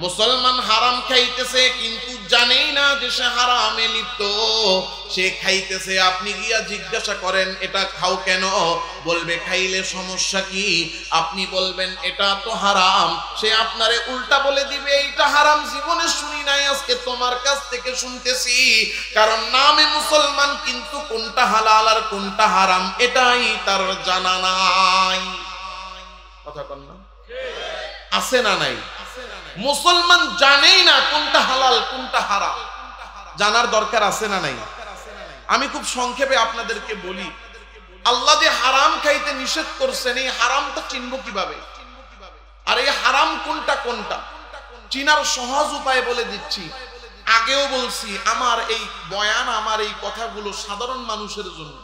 মুসলমান হারাম খাইতেছে কিন্তু জানেই না যে সে হারামে লিপ্ত, সে খাইতেছে। আপনি গিয়া জিজ্ঞাসা করেন এটা খাও কেন, বলবে খাইলে সমস্যা কি? আপনি বলবেন এটা তো হারাম, সে আপনারে উল্টা বলে দিবে এটা হারাম, জীবনে শুনি নাই, আজকে তোমার কাছ থেকে শুনতেছি। কারণ নামে মুসলমান কিন্তু কোনটা হালাল আর কোনটা হারাম এটাই তার জানা নাই। কথা কন না, আছে না নাই? মুসলমান জানেই না কোনটা হালাল কোনটা হারাম, জানার দরকার আছে না নাই? আমি খুব সংক্ষেপে আপনাদেরকে বলি, আল্লাহ যে হারাম খাইতে নিষেধ করছেন, এই হারামটা চিনব কিভাবে? আর এই হারাম কোনটা কোনটা চিনার সহজ উপায় বলে দিচ্ছি। আগেও বলছি, আমার এই বয়ান, আমার এই কথাগুলো সাধারণ মানুষের জন্য,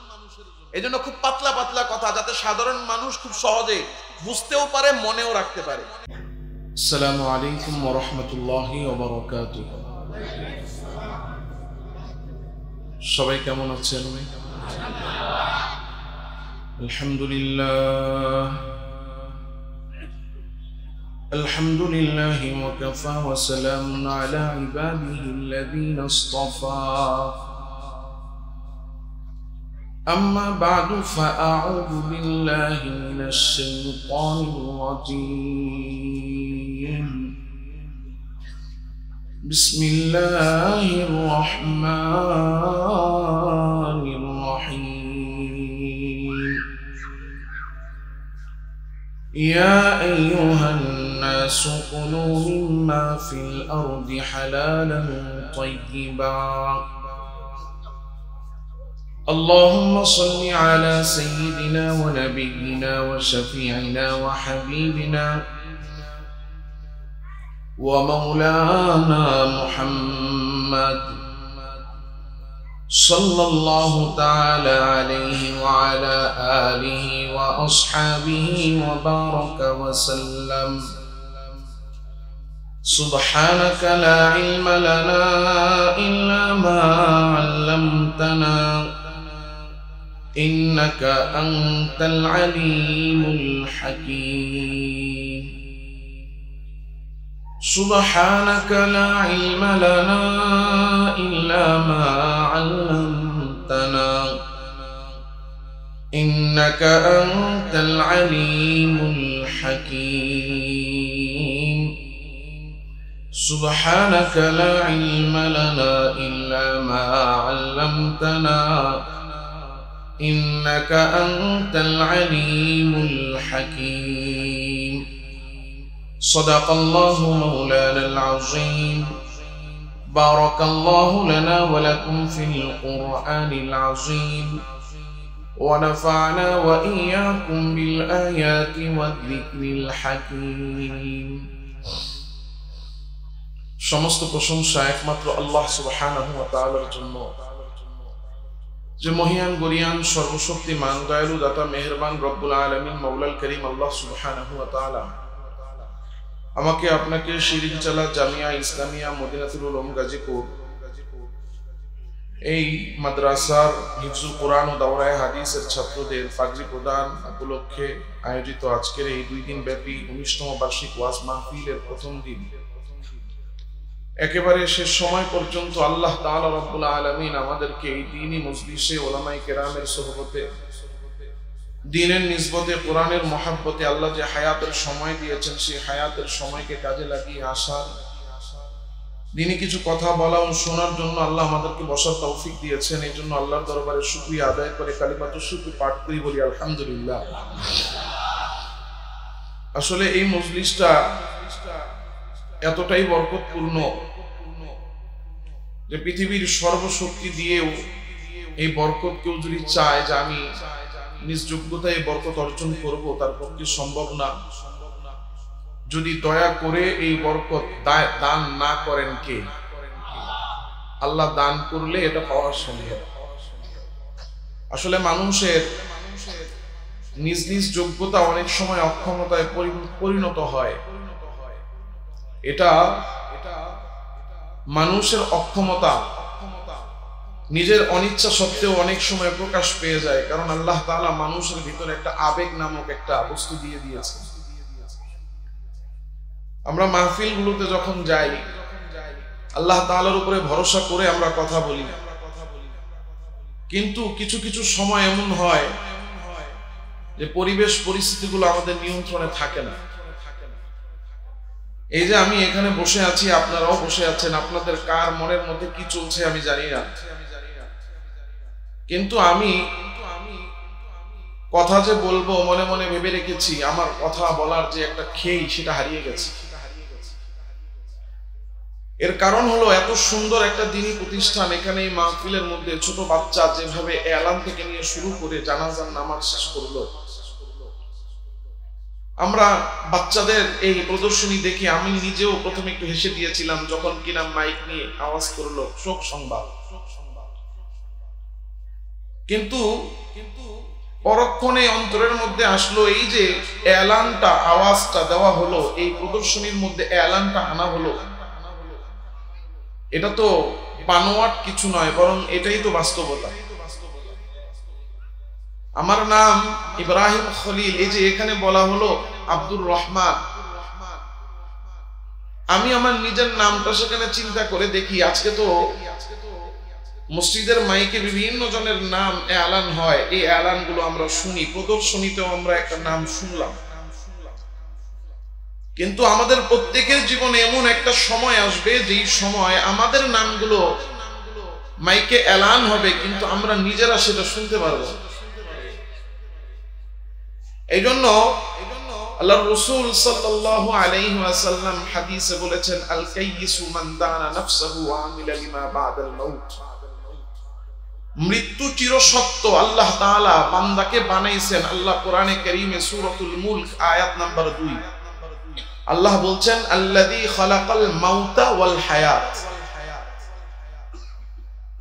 এই জন্য খুব পাতলা পাতলা কথা, যাতে সাধারণ মানুষ খুব সহজে বুঝতেও পারে, মনেও রাখতে পারে। আসসালামু আলাইকুম ওয়া রাহমাতুল্লাহি ওয়া বারাকাতুহু। সবাই কেমন আছেন? আলহামদুলিল্লাহ, আলহামদুলিল্লাহি ওয়া কাফা ওয়া সালামুন আলা ইবাদিহিল্লাযীনা ইসতাফা। أما بعد فأعوذ بالله من الشيطان الرجيم. بسم الله الرحمن الرحيم. يا أيها الناس كلوا مما في الأرض حلالا طيبا. اللهم صل على سيدنا ونبينا وشفيعنا وحبيبنا ومولانا محمد صلى الله تعالى عليه وعلى آله وأصحابه وبارك وسلم. سبحانك لا علم لنا إلا ما علمتنا إنك أنت العليم الحكيم. سبحانك لا علم لنا إلا ما علمتنا إنك أنت العليم الحكيم. سبحانك لا علم لنا إلا ما علمتنا إنك أنت العليم الحكيم. صدق الله مولانا العظيم. بارك الله لنا ولكم في القرآن العظيم ونفعنا وإياكم بالآيات والذكر الحكيم. সমস্ত প্রশংসা একমাত্র আল্লাহ সুবহানাহু ওয়া তাআলার জন্য, যে মহিয়ান গরিয়ান সর্বশক্তিমান দয়ালু দাতা মেহেরবান রব্বুল আলামিন মাওলাল করিম আল্লাহ সুবহানাহু ওয়া তাআলা আমাকে আপনাকে শিরিনচালা জামিয়া ইসলামিয়া মদিনাতুল উলুম গাজীপুর এই মাদ্রাসার হিফজুল কোরআন ও দাওরায়ে হাদিসের ছাত্রদের পাগড়ি প্রদান উপলক্ষে আয়োজিত আজকের এই 2 দিন ব্যাপী 19তম বার্ষিক ওয়াজ মাহফিলের প্রথম দিন, একেবারে শেষ সময় পর্যন্ত আল্লাহ তাআলা রব্বুল আলামিন আমাদেরকে এই দ্বীনি মজলিসে উলামায়ে কেরামের সোহবতে, দ্বীনের নিসবতে, কোরআনের মহব্বতে আল্লাহ যে হায়াতের সময় দিয়েছেন, সেই হায়াতের সময়কে কাজে লাগিয়ে আসার, দ্বীনি কিছু কথা বলা ও শোনার জন্য আল্লাহ আমাদেরকে বসার তৌফিক দিয়েছেন। এই জন্য আল্লাহর দরবারে শুকরিয়া আদায় করে কালিমাতুশ শুকর পাঠ করি, বলি আলহামদুলিল্লাহ। আসলে এই মজলিসটা এতটাই বরকতপূর্ণ যে পৃথিবীর সর্বশক্তি দিয়েও এই বরকত কেউ যদি চায় যে আমি নিজ যোগ্যতায় বরকত অর্জন করব, তার পক্ষে সম্ভব না। যদি দয়া করে এই বরকত দান না করেন কে? আল্লাহ দান করলে এটা পাওয়া সম্ভব। আসলে মানুষের নিজ নিজ যোগ্যতা অনেক সময় অক্ষমতায় পরিণত হয়। এটা মানুষের অক্ষমতা নিজের অনিচ্ছা সত্ত্বেও অনেক সময় প্রকাশ পেয়ে যায়, কারণ আল্লাহ তাআলা মানুষের ভিতরে একটা আবেগ নামক একটা বস্তু দিয়ে দিয়েছে। আমরা মাহফিলগুলোতে যখন যাই, আল্লাহ তাআলার উপরে ভরসা করে আমরা কথা বলি, কিন্তু কিছু কিছু সময় এমন হয় যে পরিবেশ পরিস্থিতিগুলো আমাদের নিয়ন্ত্রণে থাকে না। এই যে আমি এখানে বসে আছি, আপনারাও বসে আছেন, আপনাদের কার মনের মধ্যে কি চলছে আমি জানি না, কিন্তু আমি কথা যে বলবো মনে মনে ভেবে রেখেছি, আমার কথা বলার যে একটা খেই সেটা হারিয়ে গেছে। এর কারণ হলো এত সুন্দর একটা দ্বীনি প্রতিষ্ঠান, এখানে এই মাহফিলের মধ্যে ছোট বাচ্চা যেভাবে এলান থেকে নিয়ে শুরু করে জানাজার নামাজ শেষ করলো, আমরা বাচ্চাদের এই প্রদর্শনী দেখে আমি নিজেও প্রথমে একটু হেসে দিয়েছিলাম যখন কিনা মাইক নিয়ে আওয়াজ করলো শোক সংবাদ। কিন্তু পরক্ষণে অন্তরের মধ্যে আসলো এই যে এলানটা, আওয়াজটা দেওয়া হলো, এই প্রদর্শনীর মধ্যে এলানটা আনা হলো, এটা তো বানোয়াট কিছু নয়, বরং এটাই তো বাস্তবতা। আমার নাম ইব্রাহিম খলিল, এই যে এখানে বলা হলো আব্দুর রহমান, আমি আমার নিজের নামটা সেখানে চিন্তা করে দেখি, আজকে তো মসজিদের মাইকে বিভিন্ন জনের নাম এলান হয়, এই এলানগুলো আমরা শুনি, প্রদর্শনীতেও আমরা একটা নাম শুনলাম, কিন্তু আমাদের প্রত্যেকের জীবনে এমন একটা সময় আসবে যেই সময় আমাদের নামগুলো মাইকে এলান হবে, কিন্তু আমরা নিজেরা সেটা শুনতে পারবো। এই জন্য আল্লাহর রাসূল সাল্লাল্লাহু আলাইহি ওয়াসাল্লাম হাদিসে বলেছেন, আল কাইয়িসু মান দানা নাফসাহু ওয়া আমিলা লিমা বাদাল মাউত। মৃত্যু চিরসত্য, আল্লাহ তাআলা বান্দাকে বানাইছেন। আল্লাহ কোরআনে কারীমে সূরাতুল মুলক আয়াত নাম্বার 2 আল্লাহ বলছেন, আল্লাযী খালাকাল মাউতা ওয়াল হায়াত।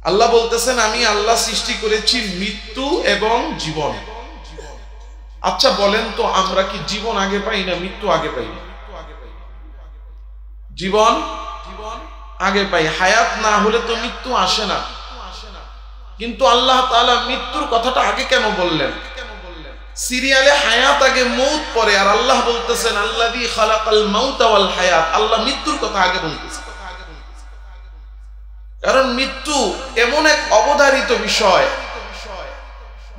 আল্লাহ বলতেছেন, আমি আল্লাহ সৃষ্টি করেছি মৃত্যু এবং জীবন। আচ্ছা বলেন তো, আমরা কি জীবন আগে পাই না মৃত্যু আগে পাই? জীবন আগে পাই, হায়াত না হলে তো মৃত্যু আসে না। কিন্তু আল্লাহ তাআলা মৃত্যুর কথাটা আগে কেন বললেন? সিরিয়ালে হায়াত আগে, মৌত পরে, আর আল্লাহ বলতেছেন আল্লাযী খালাকাল মাউতা ওয়াল হায়াত। আল্লাহ মৃত্যুর কথা আগে বলতেছেন, কারণ মৃত্যু এমন এক অবধারিত বিষয়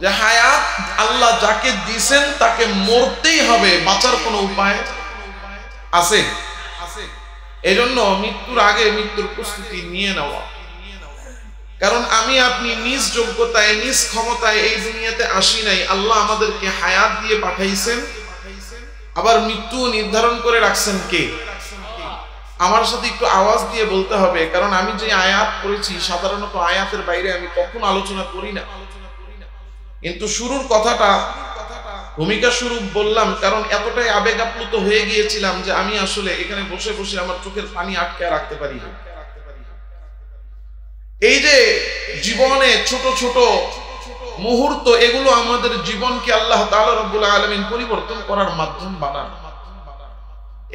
যে হায়াত আল্লাহ যাকে দিয়েছেন তাকে মরতেই হবে, বাঁচার কোনো উপায় আছে? এজন্য মৃত্যুর আগে মৃত্যুর প্রস্তুতি নিয়ে নেওয়া। কারণ আমি আপনি নিজ যোগ্যতায়, নিজ ক্ষমতায় এই দুনিয়াতে আসি নাই, আল্লাহ আমাদেরকে হায়াত দিয়ে পাঠাইছেন, আবার মৃত্যু নির্ধারণ করে রাখছেন কে? আমার সাথে একটু আওয়াজ দিয়ে বলতে হবে, কারণ আমি যে আয়াত পড়েছি সাধারণত আয়াতের বাইরে আমি কখনো আলোচনা করি না, কিন্তু শুরুর কথাটা ভূমিকা শুরু বললাম কারণ এতটাই আবেগ আপ্লুত হয়ে গিয়েছিলাম যে আমি আসলে এখানে বসে বসে আমার চোখের পানি আটকে রাখতে পারি না। এই যে জীবনে ছোট ছোট মুহূর্ত, এগুলো আমাদের জীবনকে আল্লাহ তাআলা রব্বুল আলামিন পরিবর্তন করার মাধ্যম বানান।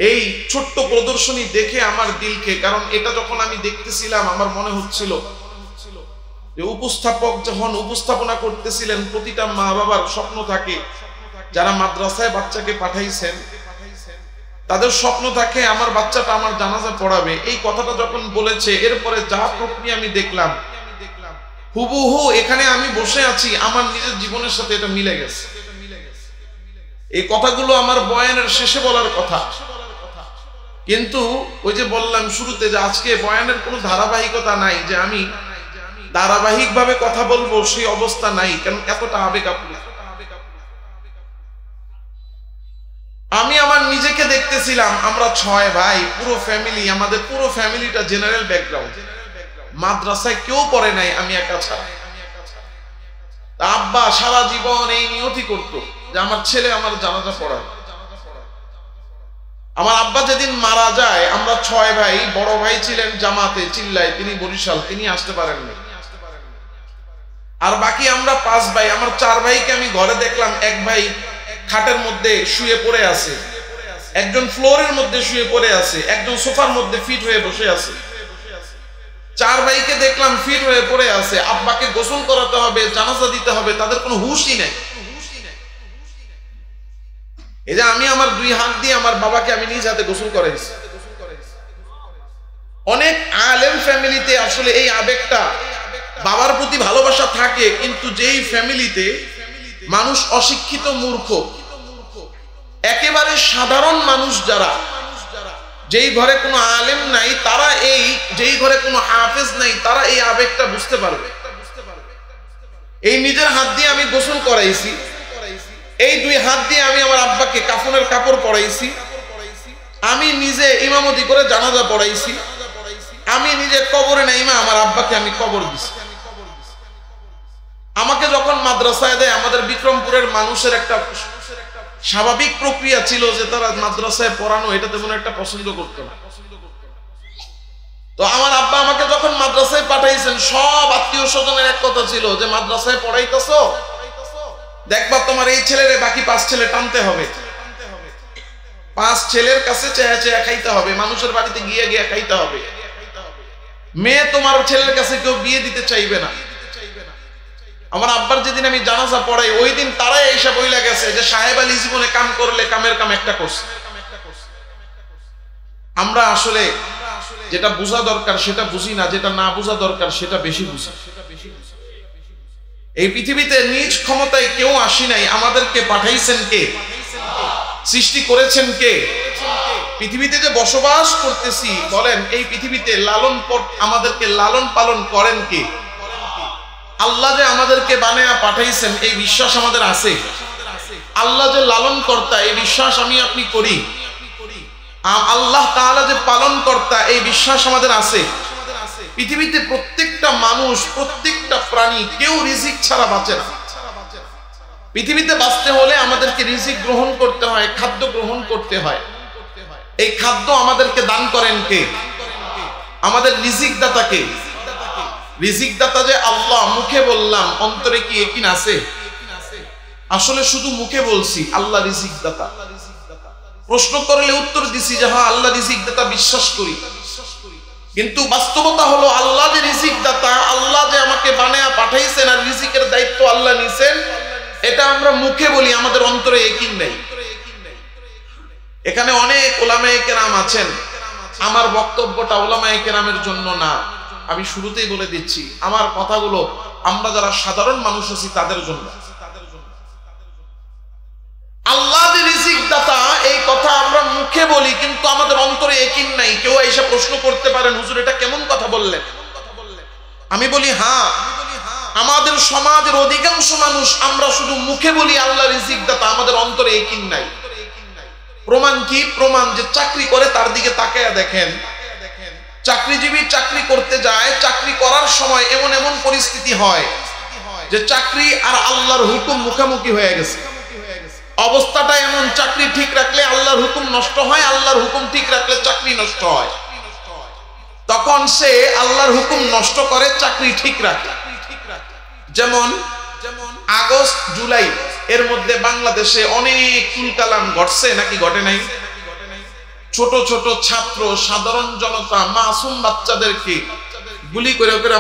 এই ছোট্ট প্রদর্শনী দেখে আমার দিলকে, কারণ এটা যখন আমি দেখতেছিলাম আমার মনে হচ্ছিল যে উপস্থাপক যখন উপস্থাপনা করতেছিলেন, প্রতিটা মা বাবার স্বপ্ন থাকে, যারা মাদ্রাসায় বাচ্চাকে পাঠাইছেন তাদের স্বপ্ন থাকে আমার বাচ্চাটা আমার জানাজা পড়াবে। এই কথাটা যখন বলেছে, এরপরে যা প্রক্রিয়া আমি দেখলাম হুবহু এখানে আমি বসে আছি, আমার নিজের জীবনের সাথে এটা মিলে গেছে। এই কথাগুলো আমার বয়ানের শেষে বলার কথা, কিন্তু ওই যে বললাম শুরুতে যে আজকে বয়ানের কোনো ধারাবাহিকতা নাই, যে আমি ধারাবাহিকভাবে কথা বলবো সেই অবস্থা নাই, কারণ এতটা আবেগ আপ্লুত। আমি আমার নিজেকে দেখতেছিলাম, আমরা 6 ভাই, পুরো ফ্যামিলি, আমাদের পুরো ফ্যামিলিটা জেনারেল ব্যাকগ্রাউন্ড, মাদ্রাসায় কেউ পড়ে নাই, আমি একা ছাড়া। আব্বা সারা জীবন এই নিয়তি করত যে আমার ছেলে আমার জানাজা পড়ায়। আমার আব্বা যেদিন মারা যায়, আমরা 6 ভাই, বড় ভাই ছিলেন জামাতে চিল্লায়, তিনি বরিশাল, তিনি আসতে পারেননি, আর বাকি আমরা 5 ভাই। আমার 4 ভাইকে আমি ঘরে দেখলাম, এক ভাই খাটের মধ্যে শুয়ে পড়ে আছে, একজন ফ্লোরের মধ্যে শুয়ে পড়ে আছে, একজন সোফার মধ্যে ফিট হয়ে বসে আছে। 4 ভাইকে দেখলাম ফিট হয়ে পড়ে আছে, আব্বাকে গোসল করাতে হবে, জানাজা দিতে হবে, তাদের কোনো হুশই নেই। এই যে আমি আমার 2 হাত দিয়ে আমার বাবাকে আমি নিজ হাতে গোসল করাইছি। অনেক আলেম ফ্যামিলিতে আসলে এই আবেগটা, বাবার প্রতি ভালোবাসা থাকে, কিন্তু যেই ফ্যামিলিতে মানুষ অশিক্ষিত, মূর্খ, একেবারে সাধারণ মানুষ যারা, যেই ঘরে কোনো আলেম নাই তারা, যেই ঘরে কোনো হাফেজ নাই তারা এই আবেগটা বুঝতে পারবে। এই নিজের হাত দিয়ে আমি গোসল করাইছি, এই 2 হাত দিয়ে আমি আমার আব্বাকে কাফনের কাপড় পরাইছি, আমি নিজে ইমামতি করে জানাজা পড়াইছি, আমি নিজে কবরে নাইমা আমার আব্বাকে আমি কবর দিছি। আমাকে যখন মাদ্রাসায় দেয়, আমাদের বিক্রমপুরের মানুষের একটা স্বাভাবিক প্রক্রিয়া ছিল যে তারা মাদ্রাসায় পড়ানো এটা তেমন একটা পছন্দ করতো না। তো আমার আব্বা আমাকে যখন মাদ্রাসায় পাঠাইছেন, সব আত্মীয় স্বজনের এক কথা ছিল যে মাদ্রাসায় পড়াইতেছো, দেখবা তোমার এই ছেলেরে বাকি 5 ছেলে টানতে হবে, 5 ছেলের কাছে চেয়ে চেয়ে খাইতে হবে, মানুষের বাড়িতে গিয়ে গিয়ে খাইতে হবে, মেয়ে তোমার ছেলের কাছে কেউ বিয়ে দিতে চাইবে না। আমার আব্বার যেদিন আমি জানাজা পড়াই, ওই দিন তারাই এসে বইলা গেছে যে সাহেব আলী জীবনে কাম করলে কামের কাম একটা করছে। আমরা আসলে যেটা বোঝা দরকার সেটা বুঝি না, যেটা না বোঝা দরকার সেটা বেশি বুঝি। এই পৃথিবীতে নিজ ক্ষমতায় কেউ আসি নাই, আমাদেরকে পাঠাইছেন কে? সৃষ্টি করেছেন কে? পৃথিবীতে যে বসবাস করতেছি, বলেন এই পৃথিবীতে আমাদেরকে লালন পালন করেন কে? আল্লাহ যে আমাদেরকে বানায়া পাঠাইছেন এই বিশ্বাস আমাদের আছে। আল্লাহ যে লালন কর্তা এই বিশ্বাস আমি আপনি করি। আল্লাহ তাআলা যে পালন কর্তা এই বিশ্বাস আমাদের আছে। পৃথিবীতে প্রত্যেকটা মানুষ, প্রত্যেকটা প্রাণী কেউ রিজিক ছাড়া বাঁচে না। পৃথিবীতে বাঁচতে হলে আমাদেরকে রিজিক গ্রহণ করতে হয়, খাদ্য গ্রহণ করতে হয়। এই খাদ্য আমাদেরকে দান করেন কে? আমাদের রিজিক দাতা কে? রিজিক দাতা যে আল্লাহ। মুখে বললাম, অন্তরে কি ইয়াকিন আছে? আসলে শুধু মুখে বলছি আল্লাহ রিজিক দাতা। প্রশ্ন করলে উত্তর দিছি যে হ্যাঁ আল্লাহ রিজিক দাতা, বিশ্বাস করি। কিন্তু বাস্তবতা হলো আল্লাহ যে রিজিক দাতা, আল্লাহ যে আমাকে বানায়া পাঠাইছেন আর রিজিকের দায়িত্ব আল্লাহ নিছেন, এটা আমরা মুখে বলি, আমাদের অন্তরে ইয়াকিন নাই। এখানে অনেক উলামায়ে কেরাম আছেন, আমার বক্তব্যটা উলামায়ে কেরামের জন্য না, আমি শুরুতেই বলে দিচ্ছি, আমার কথাগুলো আমরা যারা সাধারণ মানুষ আছি তাদের জন্য। আল্লাহ যে রিজিক দাতা এই কথা আমরা মুখে বলি, কিন্তু আমাদের অন্তরে ইয়াকিন নাই। কেউ এসে প্রশ্ন করতে পারেন, হুজুর এটা কেমন কথা বললেন? আমি বলি হ্যাঁ, আমাদের সমাজের অধিকাংশ মানুষ আমরা শুধু মুখে বলি আল্লাহ রিজিক দাতা, আমাদের অন্তরে ইয়াকিন নাই। প্রমাণ কি? প্রমাণ যে চাকরি করে তার দিকে তাকায়া দেখেন, চাকরিজীবী চাকরি করতে যায়, চাকরি করার সময় এমন এমন পরিস্থিতি হয় যে চাকরি আর আল্লাহর হুকুম মুখামুখি হয়ে গেছে। অবস্থাটা এমন, চাকরি ঠিক রাখলে আল্লাহর হুকুম নষ্ট হয়, আল্লাহর হুকুম ঠিক রাখলে চাকরি নষ্ট হয়। তখন সে আল্লাহর হুকুম নষ্ট করে, চাকরি ঠিক রাখে। যেমন আগস্ট জুলাই এর মধ্যে বাংলাদেশে অনেক তুলকালাম ঘটছে, নাকি ঘটে নাই? ছোট ছোট ছাত্র, সাধারণ জনতা, মাসুম বাচ্চাদেরকে গুলি করে করে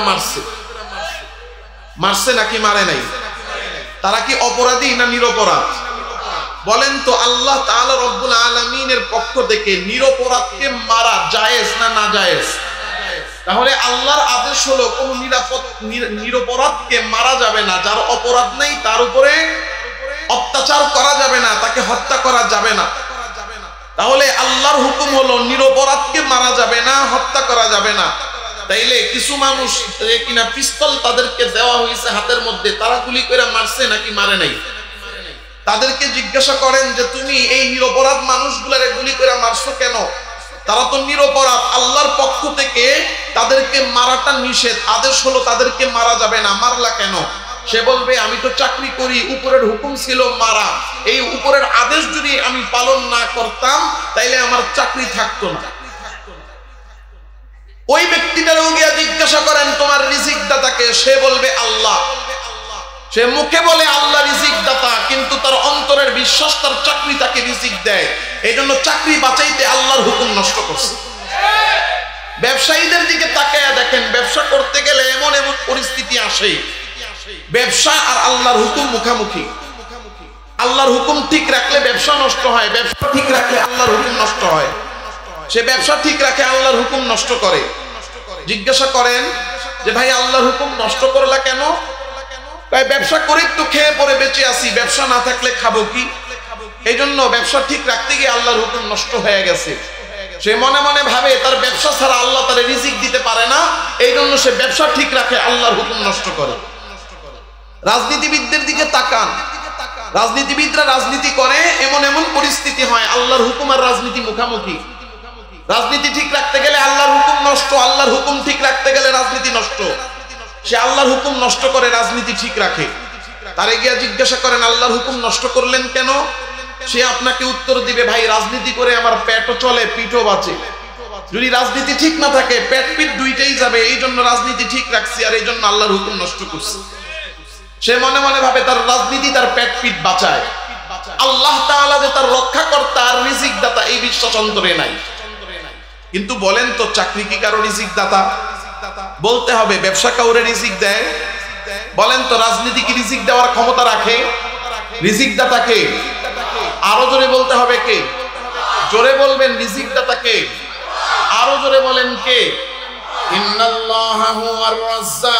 মারছে নাকি মারে নাই? তারা কি অপরাধী না নিরপরাধ? বলেন তো, আল্লাহ তাআলা রব্বুল আলামিনের পক্ষ থেকে নিরপরাধকে মারা জায়েজ না না জায়েজ? তাহলে আল্লাহর আদেশ হলো কোন নিরপরাধকে মারা যাবে না, যার অপরাধ নেই তার উপরে অত্যাচার করা যাবে না, তাকে হত্যা করা যাবে না। তাহলে আল্লাহর হুকুম হলো নিরপরাধকে মারা যাবে না, হত্যা করা যাবে না। তাইলে কিছু মানুষ কিনা পিস্তল তাদেরকে দেওয়া হয়েছে হাতের মধ্যে, তারা গুলি করে মারছে নাকি মারে নাই? তাদেরকে জিজ্ঞাসা করেন যে তুমি এই নিরপরাধ মানুষগুলারে গুলি করে মারছো কেন? তারা তো নিরপরাধ, আল্লাহর পক্ষ থেকে তাদেরকে মারাটা নিষেধ, আদেশ হলো তাদেরকে মারা যাবে না, মারলা কেন? সে বলবে আমি তো চাকরি করি, উপরের হুকুম ছিল মারা, এই উপরের আদেশ যদি আমি পালন না করতাম তাইলে আমার চাকরি থাকতো না। ওই ব্যক্তিটারও গিয়ে জিজ্ঞাসা করেন তোমার রিজিক দাতাকে, সে বলবে আল্লাহ। সে মুখে বলে আল্লাহ রিজিক দাতা, কিন্তু তার অন্তরের বিশ্বাস তার চাকরি তাকে রিজিক দেয়। এই জন্য চাকরি বাঁচাইতে আল্লাহর হুকুম নষ্ট করছে। ব্যবসায়ীদের দিকে তাকায়া দেখেন, ব্যবসা করতে গেলে এমন এমন পরিস্থিতি আসে, ব্যবসা আর আল্লাহর হুকুম মুখামুখি। আল্লাহর হুকুম ঠিক রাখলে ব্যবসা নষ্ট হয়, ব্যবসা ঠিক রাখলে আল্লাহর হুকুম নষ্ট হয়। সে ব্যবসা ঠিক রাখে, আল্লাহর হুকুম নষ্ট করে। জিজ্ঞাসা করেন যে ভাই আল্লাহর হুকুম নষ্ট করলা কেন? তাই ব্যবসা করে তো খেয়ে পরে বেঁচে আছি, ব্যবসা না থাকলে খাবো কি? এই জন্য ব্যবসা ঠিক রাখতে গিয়ে আল্লাহর হুকুম নষ্ট হয়ে গেছে। সে মনে মনে ভাবে তার ব্যবসা ছাড়া আল্লাহ তার রিজিক দিতে পারে না, এই জন্য সে ব্যবসা ঠিক রাখে, আল্লাহর হুকুম নষ্ট করে। রাজনীতিবিদদের দিকে তাকান, রাজনীতিবিদরা রাজনীতি করে, এমন এমন পরিস্থিতি হয় আল্লাহর হুকুম আর রাজনীতি মুখামুখি। রাজনীতি ঠিক রাখতে গেলে আল্লাহর হুকুম নষ্ট, আল্লাহর হুকুম ঠিক রাখতে গেলে রাজনীতি নষ্ট। সে আল্লাহর হুকুম নষ্ট করে, রাজনীতি ঠিক রাখে। তারে গিয়া জিজ্ঞাসা করেন আল্লাহর হুকুম নষ্ট করলেন কেন? সে আপনাকে উত্তর দিবে ভাই রাজনীতি করে আমার পেটও চলে, পিঠও বাঁচে। যদি রাজনীতি ঠিক না থাকে পেট পিঠ দুইটাই যাবে, এই জন্য রাজনীতি ঠিক রাখছি আর এই জন্য আল্লাহর হুকুম নষ্ট করছি। সে মনে মনে ভাবে তার রাজনীতি তার পেট পিঠ বাঁচায়, আল্লাহ তাআলা যে তার রক্ষাকর্তা আর রিজিক দাতা এই বিশ্বাস অন্তরে নাই। কিন্তু বলেন তো চাকরি কি কারো রিজিক দাতা? বলতে হবে। ব্যবসা কাউরে রিজিক দেয়? বলেন তো রাজনীতি কি রিজিক দেওয়ার ক্ষমতা রাখে? রিজিক দাতা কে? আরো জোরে বলতে হবে কে? জোরে বলবেন রিজিক দাতা কে? আরো জোরে বলেন কে? ইন্নাল্লাহা হুয়ার রাজ্জাক।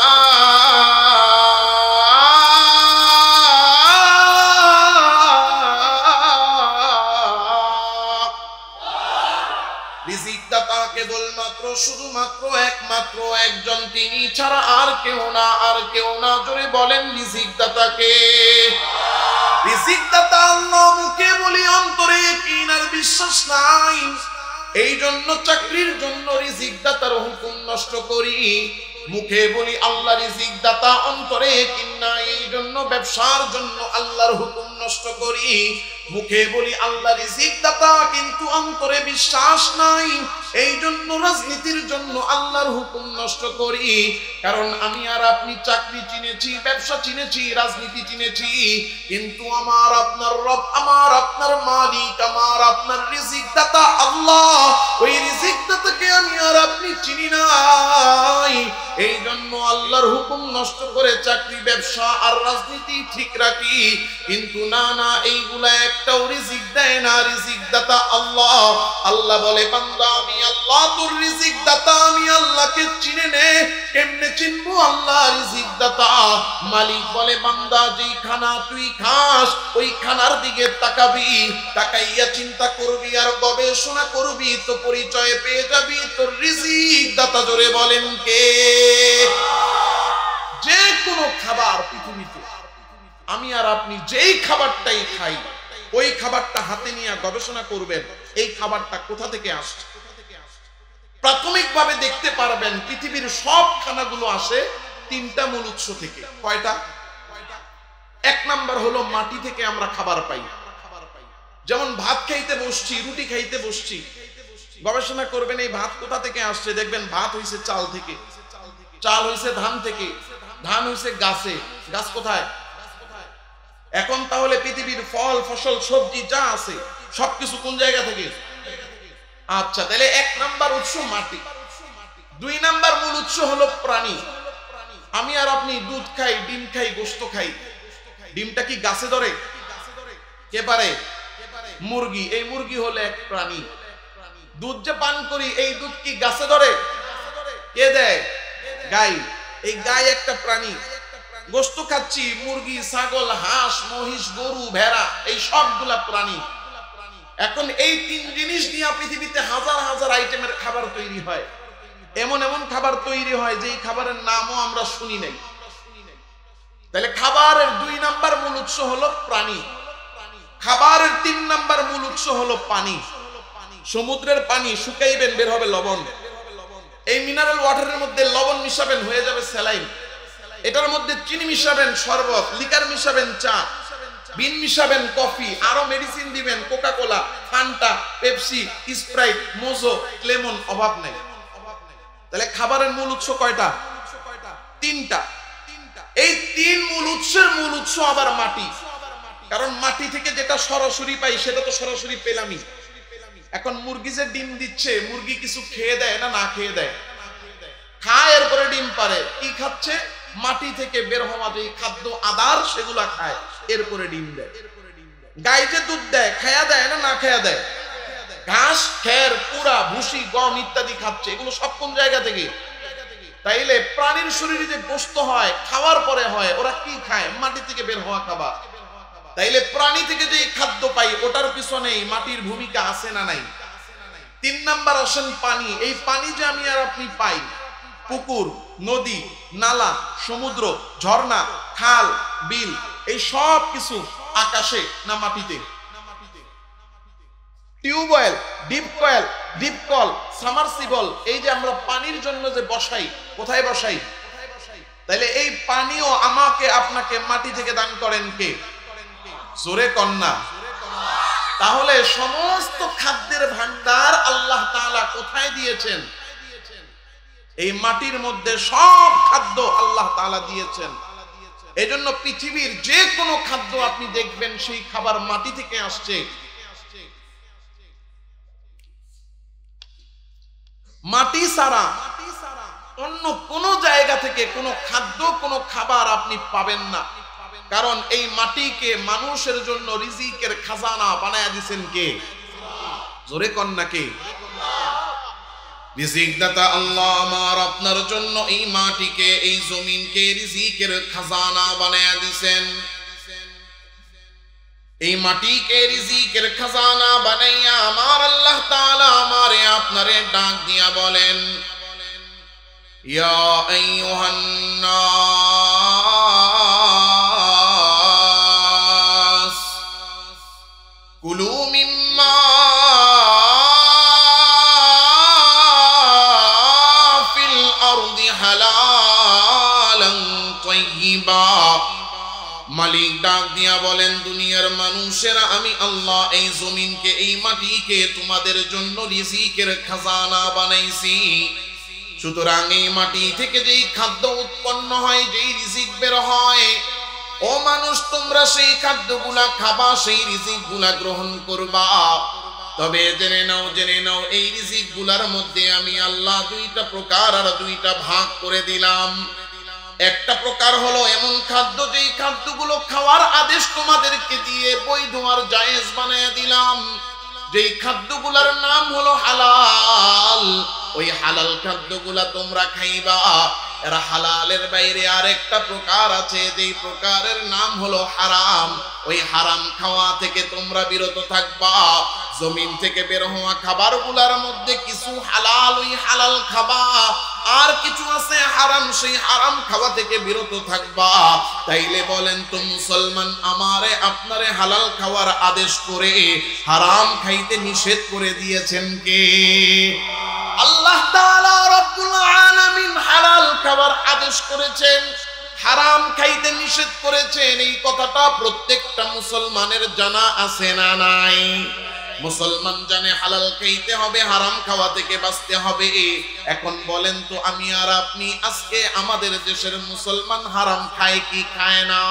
রিজিক দাতা কেবলমাত্র শুধুমাত্র একমাত্র একজন, তিনি ছাড়া আর কেউ না, আর কেউ না। জোরে বলেন রিজিক দাতা কে? রিজিক দাতা আল্লাহ, মুখে বলি অন্তরে ইয়াকিন আর বিশ্বাস নাই। এই জন্য চাকরির জন্য রিজিক দাতার হুকুম নষ্ট করি, মুখে বলি আল্লাহ রিজিক দাতা, অন্তরে ইয়াকিন নাই। এই জন্য ব্যবসার জন্য আল্লাহর হুকুম নষ্ট করি, মুখে বলি আল্লাহ রিজিক দাতা, কিন্তু অন্তরে বিশ্বাস নাই। এই জন্য রাজনীতির জন্য আল্লাহর হুকুম নষ্ট করি। কারণ আমি আর আপনি চাকরি চিনেছি, ব্যবসা চিনেছি, রাজনীতি চিনেছি, কিন্তু আমার আপনার রব, আমার আপনার মালিক, আমার আপনার রিজিক দাতা আল্লাহ, ওই রিজিক দাতাকে আমি আর আপনি চিনি নাই। এই জন্য আল্লাহর হুকুম নষ্ট করে চাকরি, ব্যবসা আর রাজনীতি ঠিক রাখি, কিন্তু না না, এইগুলা একটাও রিজিক দেয় না। রিজিক দাতা আল্লাহ। আল্লাহ বলে বান্দা আমি আল্লাহ তোর রিজিক দাতা, আমি আল্লাহকে চিনে নে। কেমনে চিনবো আল্লাহ রিজিক দাতা? মালিক বলে বান্দা যেই খানা তুই খাস ওই খানার দিকে তাকাবি, তাকাইয়া চিন্তা করবি আর গবেষণা করবি, তো পরিচয় পেয়ে যাবি তোর রিজিক দাতা। জোরে বলেন কে? যে কোনো খাবার পৃথিবীতে আমি আর আপনি যেই খাবারটাই খাই, ওই খাবারটা হাতে নিয়ে গবেষণা করবেন এই খাবারটা কোথা থেকে আসছে। প্রাথমিকভাবে দেখতে পারবেন পৃথিবীর সব খানাগুলো আসে তিনটা মূল উৎস থেকে। কয়টা? এক নাম্বার হলো মাটি থেকে আমরা খাবার পাই। যেমন ভাত খাইতে বসছি, রুটি খাইতে বসছি, গবেষণা করবেন এই ভাত কোথা থেকে আসছে। দেখবেন ভাত হইছে চাল থেকে, চাল হইছে ধান থেকে, ধান হইছে গাছে, গাছ কোথায়? এখন তাহলে পৃথিবীর ফল, ফসল, সবজি যা আছে সবকিছু কোন জায়গা থেকে? আচ্ছা, তাহলে এক নাম্বার উৎস মাটি। দুই নাম্বার মূল উৎস হলো প্রাণী। আমি আর আপনি দুধ খাই, ডিম খাই, গোশত খাই। ডিমটা কি গাছে ধরে? কে পারে? মুরগি। এই মুরগি হলো এক প্রাণী। দুধ যে পান করি, এই দুধ কি গাছে ধরে? কে দেয়? গাই। এই গাই একটা প্রাণী। গোশত খাচ্ছি, মুরগি, ছাগল, হাঁস, মহিষ, গরু, ভেড়া, এই সবগুলা প্রাণী। এখন এই তিন জিনিস নিয়ে পৃথিবীতে হাজার হাজার আইটেমের খাবার তৈরি হয়। এমন এমন খাবার তৈরি হয় যে খাবারের নামও আমরা শুনি নাই। তাহলে খাবারের দুই নাম্বার মূল উৎস হলো প্রাণী। খাবারের তিন নাম্বার মূল উৎস হলো পানি। সমুদ্রের পানি শুকাইবেন, বের হবে লবণ। এই মিনারেল ওয়াটারের মধ্যে লবণ মিশাবেন, হয়ে যাবে স্যালাইন। এটার মধ্যে চিনি মিশাবেন, শরবত। লিকার মিশাবেন, চা। বিন মিশাবেন, কফি। আরো মেডিসিন দিবেন, Coca Cola, Fanta, Pepsi, Sprite, Mojo, lemon, অভাব নেই। তাহলে খাবারের মূল উৎস কয়টা? তিনটা। এই তিন মূল উৎসের মূল উৎস আবার মাটি। কারণ মাটি থেকে যেটা সরাসরি পাই সেটা তো সরাসরি পেলামই। এখন মুরগি যে ডিম দিচ্ছে, মুরগি কিছু খেয়ে দেয় না না খেয়ে দেয়? খায়, এরপরে ডিম পারে। কি খাচ্ছে? মাটি থেকে বের হওয়া যে খাদ্য আদার সেগুলা খায়, এরপরে ডিম দেয়। গাই যে দুধ দেয় খায়া দেয় না না খায়া দেয়? ঘাস, খের, পুরা, ভুসি, গম ইত্যাদি খাচ্ছে, এগুলো সব কোন জায়গা থেকে? তাইলে প্রাণীর শরীরে যে গোশত হয় খাওয়ার পরে হয়, ওরা কি খায়? মাটি থেকে বের হওয়া খাবার। তাইলে প্রাণী থেকে যে খাদ্য পাই ওটার পিছনেই মাটির ভূমিকা আছে না নাই? 3 নাম্বার আসেন পানি। এই পানি যে আমি আর আপনি পাই, পুকুর, নদী, নালা, সমুদ্র, ঝর্ণা, খাল, বিল, এই সব কিছু আকাশে না মাটিতে? টিউবওয়েল, ডিপ কয়েল, ডিপ কল, সামারসিবল, এই যে আমরা পানির জন্য যে বসাই, কোথায় বসাই? তাইলে এই পানিও আমাকে আপনাকে মাটি থেকে দান করেন কে? জোরে কন্যা। তাহলে সমস্ত খাদ্যের ভান্ডার আল্লাহ তাআলা কোথায় দিয়েছেন? এই মাটির মধ্যে সব খাদ্য আল্লাহ তাআলা দিয়েছেন। এজন্য পৃথিবীর যে কোনো খাদ্য আপনি দেখবেন সেই খাবার মাটি থেকে আসছে। মাটি ছাড়া অন্য কোন জায়গা থেকে কোনো খাদ্য, কোনো খাবার আপনি পাবেন না। কারণ এই মাটিকে মানুষের জন্য রিজিকের খাজানা বানায়া দিয়েছেন কে? জোরে কন্যা কে? রিজিক দাতা আল্লাহ আমার আপনার জন্য এই মাটিকে, এই জমিনকে রিজিকের খাজানা বানায়া দিয়েছেন। এই মাটিকে রিজিকের খাজানা বানাইয়া আমার আল্লাহ তাআলা আমারে আপনারে ডাক দিয়া বলেন, ইয়া আইয়ুহান নাস কুলু মিম্মা ফিল আরদি হালালান তাইয়্যিবা। মালিক ডাক দিয়া বলেন, দুনিয়ার মানুষেরা আমি আল্লাহ এই জমিনকে, এই মাটিকে তোমাদের জন্য রিজিকের খাজানা বানাইছি। সুতরাং এই মাটি থেকে যেই খাদ্য উৎপন্ন হয়, যেই রিজিক বের হয়, ও মানুষ তোমরা সেই খাদ্যগুলা খাবা, সেই রিজিকগুলা গ্রহণ করবা। তবে জেনে নাও এই রিজিকগুলার মধ্যে আমি আল্লাহ 2টা প্রকার আর 2টা ভাগ করে দিলাম। একটা প্রকার হলো এমন খাদ্য যেই খাদ্যগুলো খাওয়ার আদেশ তোমাদেরকে দিয়ে বৈধ আর জায়েজ বানায়া দিলাম, যেই খাদ্যগুলোর নাম হলো হালাল। ওই হালাল খাদ্যগুলা তোমরা খাইবা। এর হালালের বাইরে আরেকটা প্রকার আছে, যেই প্রকারের নাম হলো হারাম। ওই হারাম খাওয়া থেকে তোমরা বিরত থাকবা। জমিন থেকে বের হওয়া খাবারগুলোর মধ্যে কিছু হালাল, ওই হালাল খাবা, আর কিছু আছে হারাম, সেই হারাম খাওয়া থেকে বিরত থাকবা। তাইলে বলেন তো মুসলমান, আমারে আপনারে হালাল খাওয়ার আদেশ করে হারাম খাইতে নিষেধ করে দিয়েছেন কে? আল্লাহ তাআলা রব্বুল আলামিন হালাল খাবার আদেশ করেছেন, হারাম খাইতে নিষেধ করেছেন। এই কথাটা প্রত্যেকটা মুসলমানের জানা আছে না নাই? মুসলমান জানে হালাল খাইতে হবে, হারাম খাওয়া থেকে বাঁচতে হবে। এখন বলেন তো আমি আর আপনি আজকে আমাদের দেশের মুসলমান হারাম খায় কি খায় না?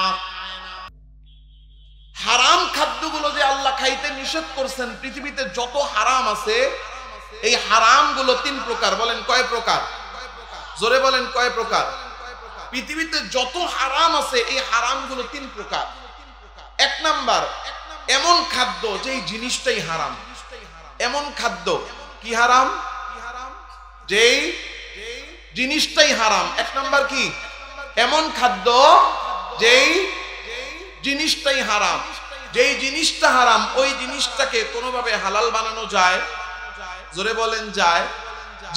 হারাম খাদ্যগুলো যে আল্লাহ খাইতে নিষেধ করছেন, পৃথিবীতে যত হারাম আছে এই হারামগুলো 3 প্রকার। বলেন কয় প্রকার? জোরে বলেন কয় প্রকার? পৃথিবীতে যত হারাম আছে এই হারামগুলো 3 প্রকার। 1 নাম্বার, এমন খাদ্য যেই জিনিসটাই হারাম। এমন খাদ্য কি হারাম? যেই জিনিসটাই হারাম। 1 নাম্বার কি? এমন খাদ্য যেই জিনিসটাই হারাম। যেই জিনিসটা হারাম ওই জিনিসটাকে কোনোভাবে হালাল বানানো যায়? জোরে বলেন যায়।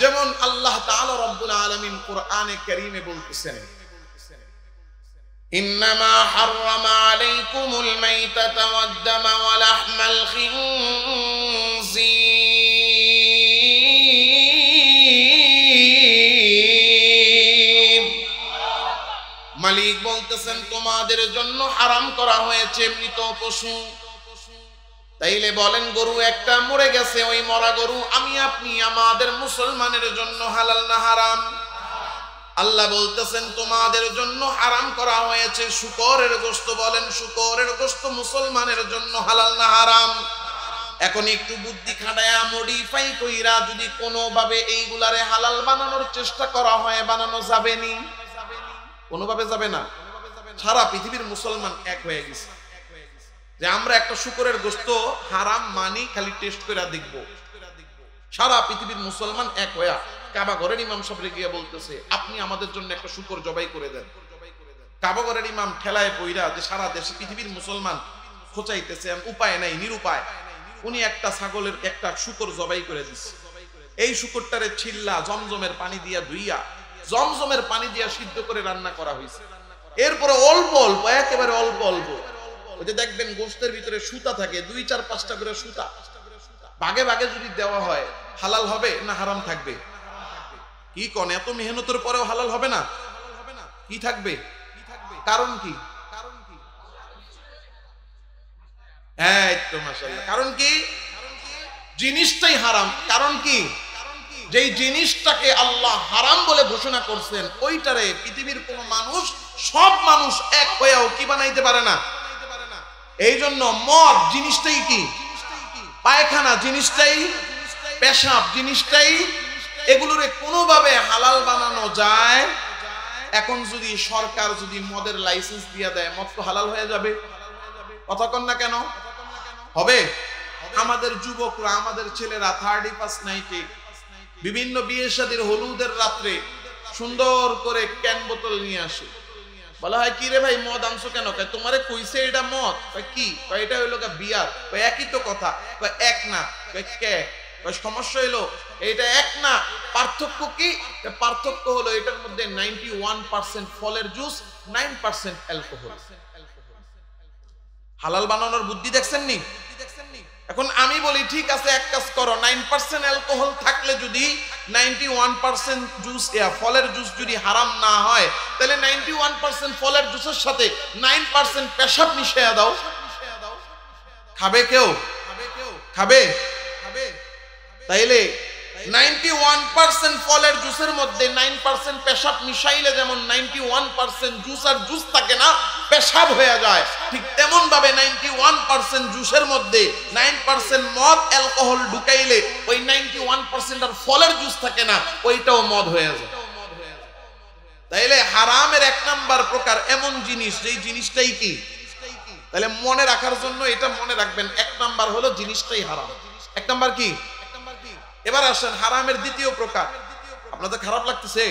যেমন আল্লাহ তাআলা রব্বুল আলামিন কোরআনে কারীমে বলতেছেন, ইন্নামা হাররামা আলাইকুমুল মাইতাতা ওয়াদ-দামা ওয়া লাহমাল খিনজির। মালিক বলতেছেন তোমাদের জন্য হারাম করা হয়েছে মৃত পশু। তাইলে বলেন গরু একটা মরে গেছে, ওই মরা গরু আমি আপনি আমাদের মুসলমানের জন্য হালাল না হারাম? আল্লাহ বলতেছেন তোমাদের জন্য হারাম করা হয়েছে শূকরের গোশত। বলেন শূকরের গোশত মুসলমানের জন্য হালাল না হারাম? এখন একটু বুদ্ধি খাটায়া মডিফাই কইরা যদি কোনোভাবে এইগুলারে হালাল বানানোর চেষ্টা করা হয়, বানানো যাবে নি? কোনোভাবে যাবে না। সারা পৃথিবীর মুসলমান এক হয়ে গেছে যে আমরা একটা শুকরের গোশত হারাম মানি, খালি টেস্ট করে দেখব। সারা পৃথিবীর মুসলমান এক হইয়া কাবা ঘরের ইমাম সাহেবরে গিয়ে বলতেছে, আপনি আমাদের জন্য একটা শুকর জবাই করে দেন। কাবা ঘরের ইমাম ঠেলায় পইরা যে সারা দেশে পৃথিবীর মুসলমান খোঁচাইতেছে, উপায় নাই, নিরুপায়, উনি একটা ছাগলের একটা শুকর জবাই করে দিচ্ছে। এই শুকরটারে ছিল্লা জমজমের পানি দিয়া ধুইয়া জমজমের পানি দিয়া সিদ্ধ করে রান্না করা হয়েছে। এরপরে অল্প অল্প, একেবারে অল্প অল্প, ওই যে দেখবেন গোশতের ভিতরে সুতা থাকে, 2, 4, 5টা করে সুতা, ভাগে ভাগে যদি দেওয়া হয় হালাল হবে না হারাম থাকবে? কি কোন এত মেহনতের পরেও হালাল হবে না? কি থাকবে? কারণ কি? এই তো মাশাআল্লাহ, কারণ কি? জিনিসটাই হারাম। কারণ কি? যেই জিনিসটাকে আল্লাহ হারাম বলে ঘোষণা করছেন, ওইটারে পৃথিবীর কোন মানুষ, সব মানুষ এক হয়েও কি বানাইতে পারে না। এই জন্য মদ জিনিসটাই কি, পায়খানা জিনিসটাই, পেশাব জিনিসটাই, এগুলোরে কোনোভাবে হালাল বানানো যায়। এখন যদি সরকার যদি মদের লাইসেন্স দিয়ে দেয়, মদ তো হালাল হয়ে যাবে। কথা কন না কেন? হবে। আমাদের যুবকরা, আমাদের ছেলেরা 31st নাইটে বিভিন্ন বিয়ে শাদীর হলুদের রাত্রে সুন্দর করে ক্যান বোতল নিয়ে আসে। বলা হয় কি রে ভাই মদ আনছো কেন? তোমারে কইছে এটা মদ? কি? এটা হইলো বিয়ার। একই তো কথা। এক না। কে? সমস্যা হইলো এটা এক না। পার্থক্য কি? পার্থক্য হলো এটার মধ্যে 91% ফলের জুস, 9% অ্যালকোহল। হালাল বানানোর বুদ্ধি দেখছেন নি? এখন আমি বলি ঠিক আছে, এক কাজ করো, 9% অ্যালকোহল থাকলে যদি 91% জুস, ফলের জুস যদি হারাম না হয়, তাহলে 91% ফলের জুসের সাথে 9% পেশাব মিশিয়ে দাও। খাবে কেউ? খাবে? তাইলে 91% ফলের জুসের মধ্যে 9% পেশাব মিশাইলে যেমন 91% জুস আর জুস থাকে না, পেশাব হয়ে যায়, ঠিক তেমন ভাবে 91% জুসের মধ্যে 9% মদ অ্যালকোহল ঢুকাইলে ওই 91% আর ফলের জুস থাকে না, ওইটাও মদ হয়ে যায়। তাইলে হারামের 1 নাম্বার প্রকার এমন জিনিস, যেই জিনিসটাই কি, তাহলে মনে রাখার জন্য এটা মনে রাখবেন, 1 নাম্বার হলো জিনিসটাই হারাম। 1 নাম্বার কি? এবার আসেন হারামের দ্বিতীয় প্রকার। আপনাদের খারাপ লাগতেছে?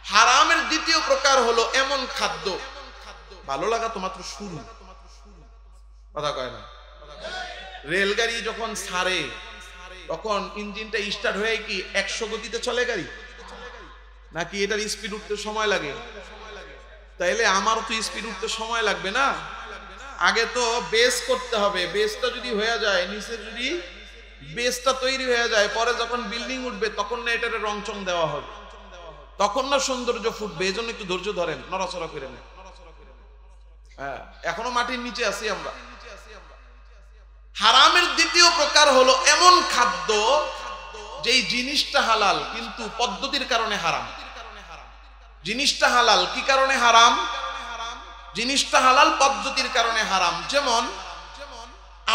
হারামের দ্বিতীয় প্রকার হলো এমন খাদ্য, ভালো লাগা তো মাত্র শুরু, কথা কয় না। রেলগাড়ি যখন ছাড়ে তখন ইঞ্জিনটা স্টার্ট হয়ে কি 100 গতিতে চলে গাড়ি, নাকি এটার স্পিড উঠতে সময় লাগে? তাইলে আমারও তো স্পিড উঠতে সময় লাগবে না? আগে তো বেস করতে হবে। বেসটা যদি হয়ে যায়, নিচে যদি বেসটা তৈরি হয়ে যায়, পরে যখন বিল্ডিং উঠবে তখন না এটারে রং চং দেওয়া হবে, তখন না সৌন্দর্য ফুটবে। এই জন্য একটু ধৈর্য ধরেন, নড়াচড়া করে নেন। হ্যাঁ, এখনো মাটির নিচে আছি আমরা। হারামের দ্বিতীয় প্রকার হলো এমন খাদ্য যেই জিনিসটা হালাল কিন্তু পদ্ধতির কারণে হারাম। জিনিসটা হালাল কি কারণে হারাম? জিনিসটা হালাল পদ্ধতির কারণে হারাম। যেমন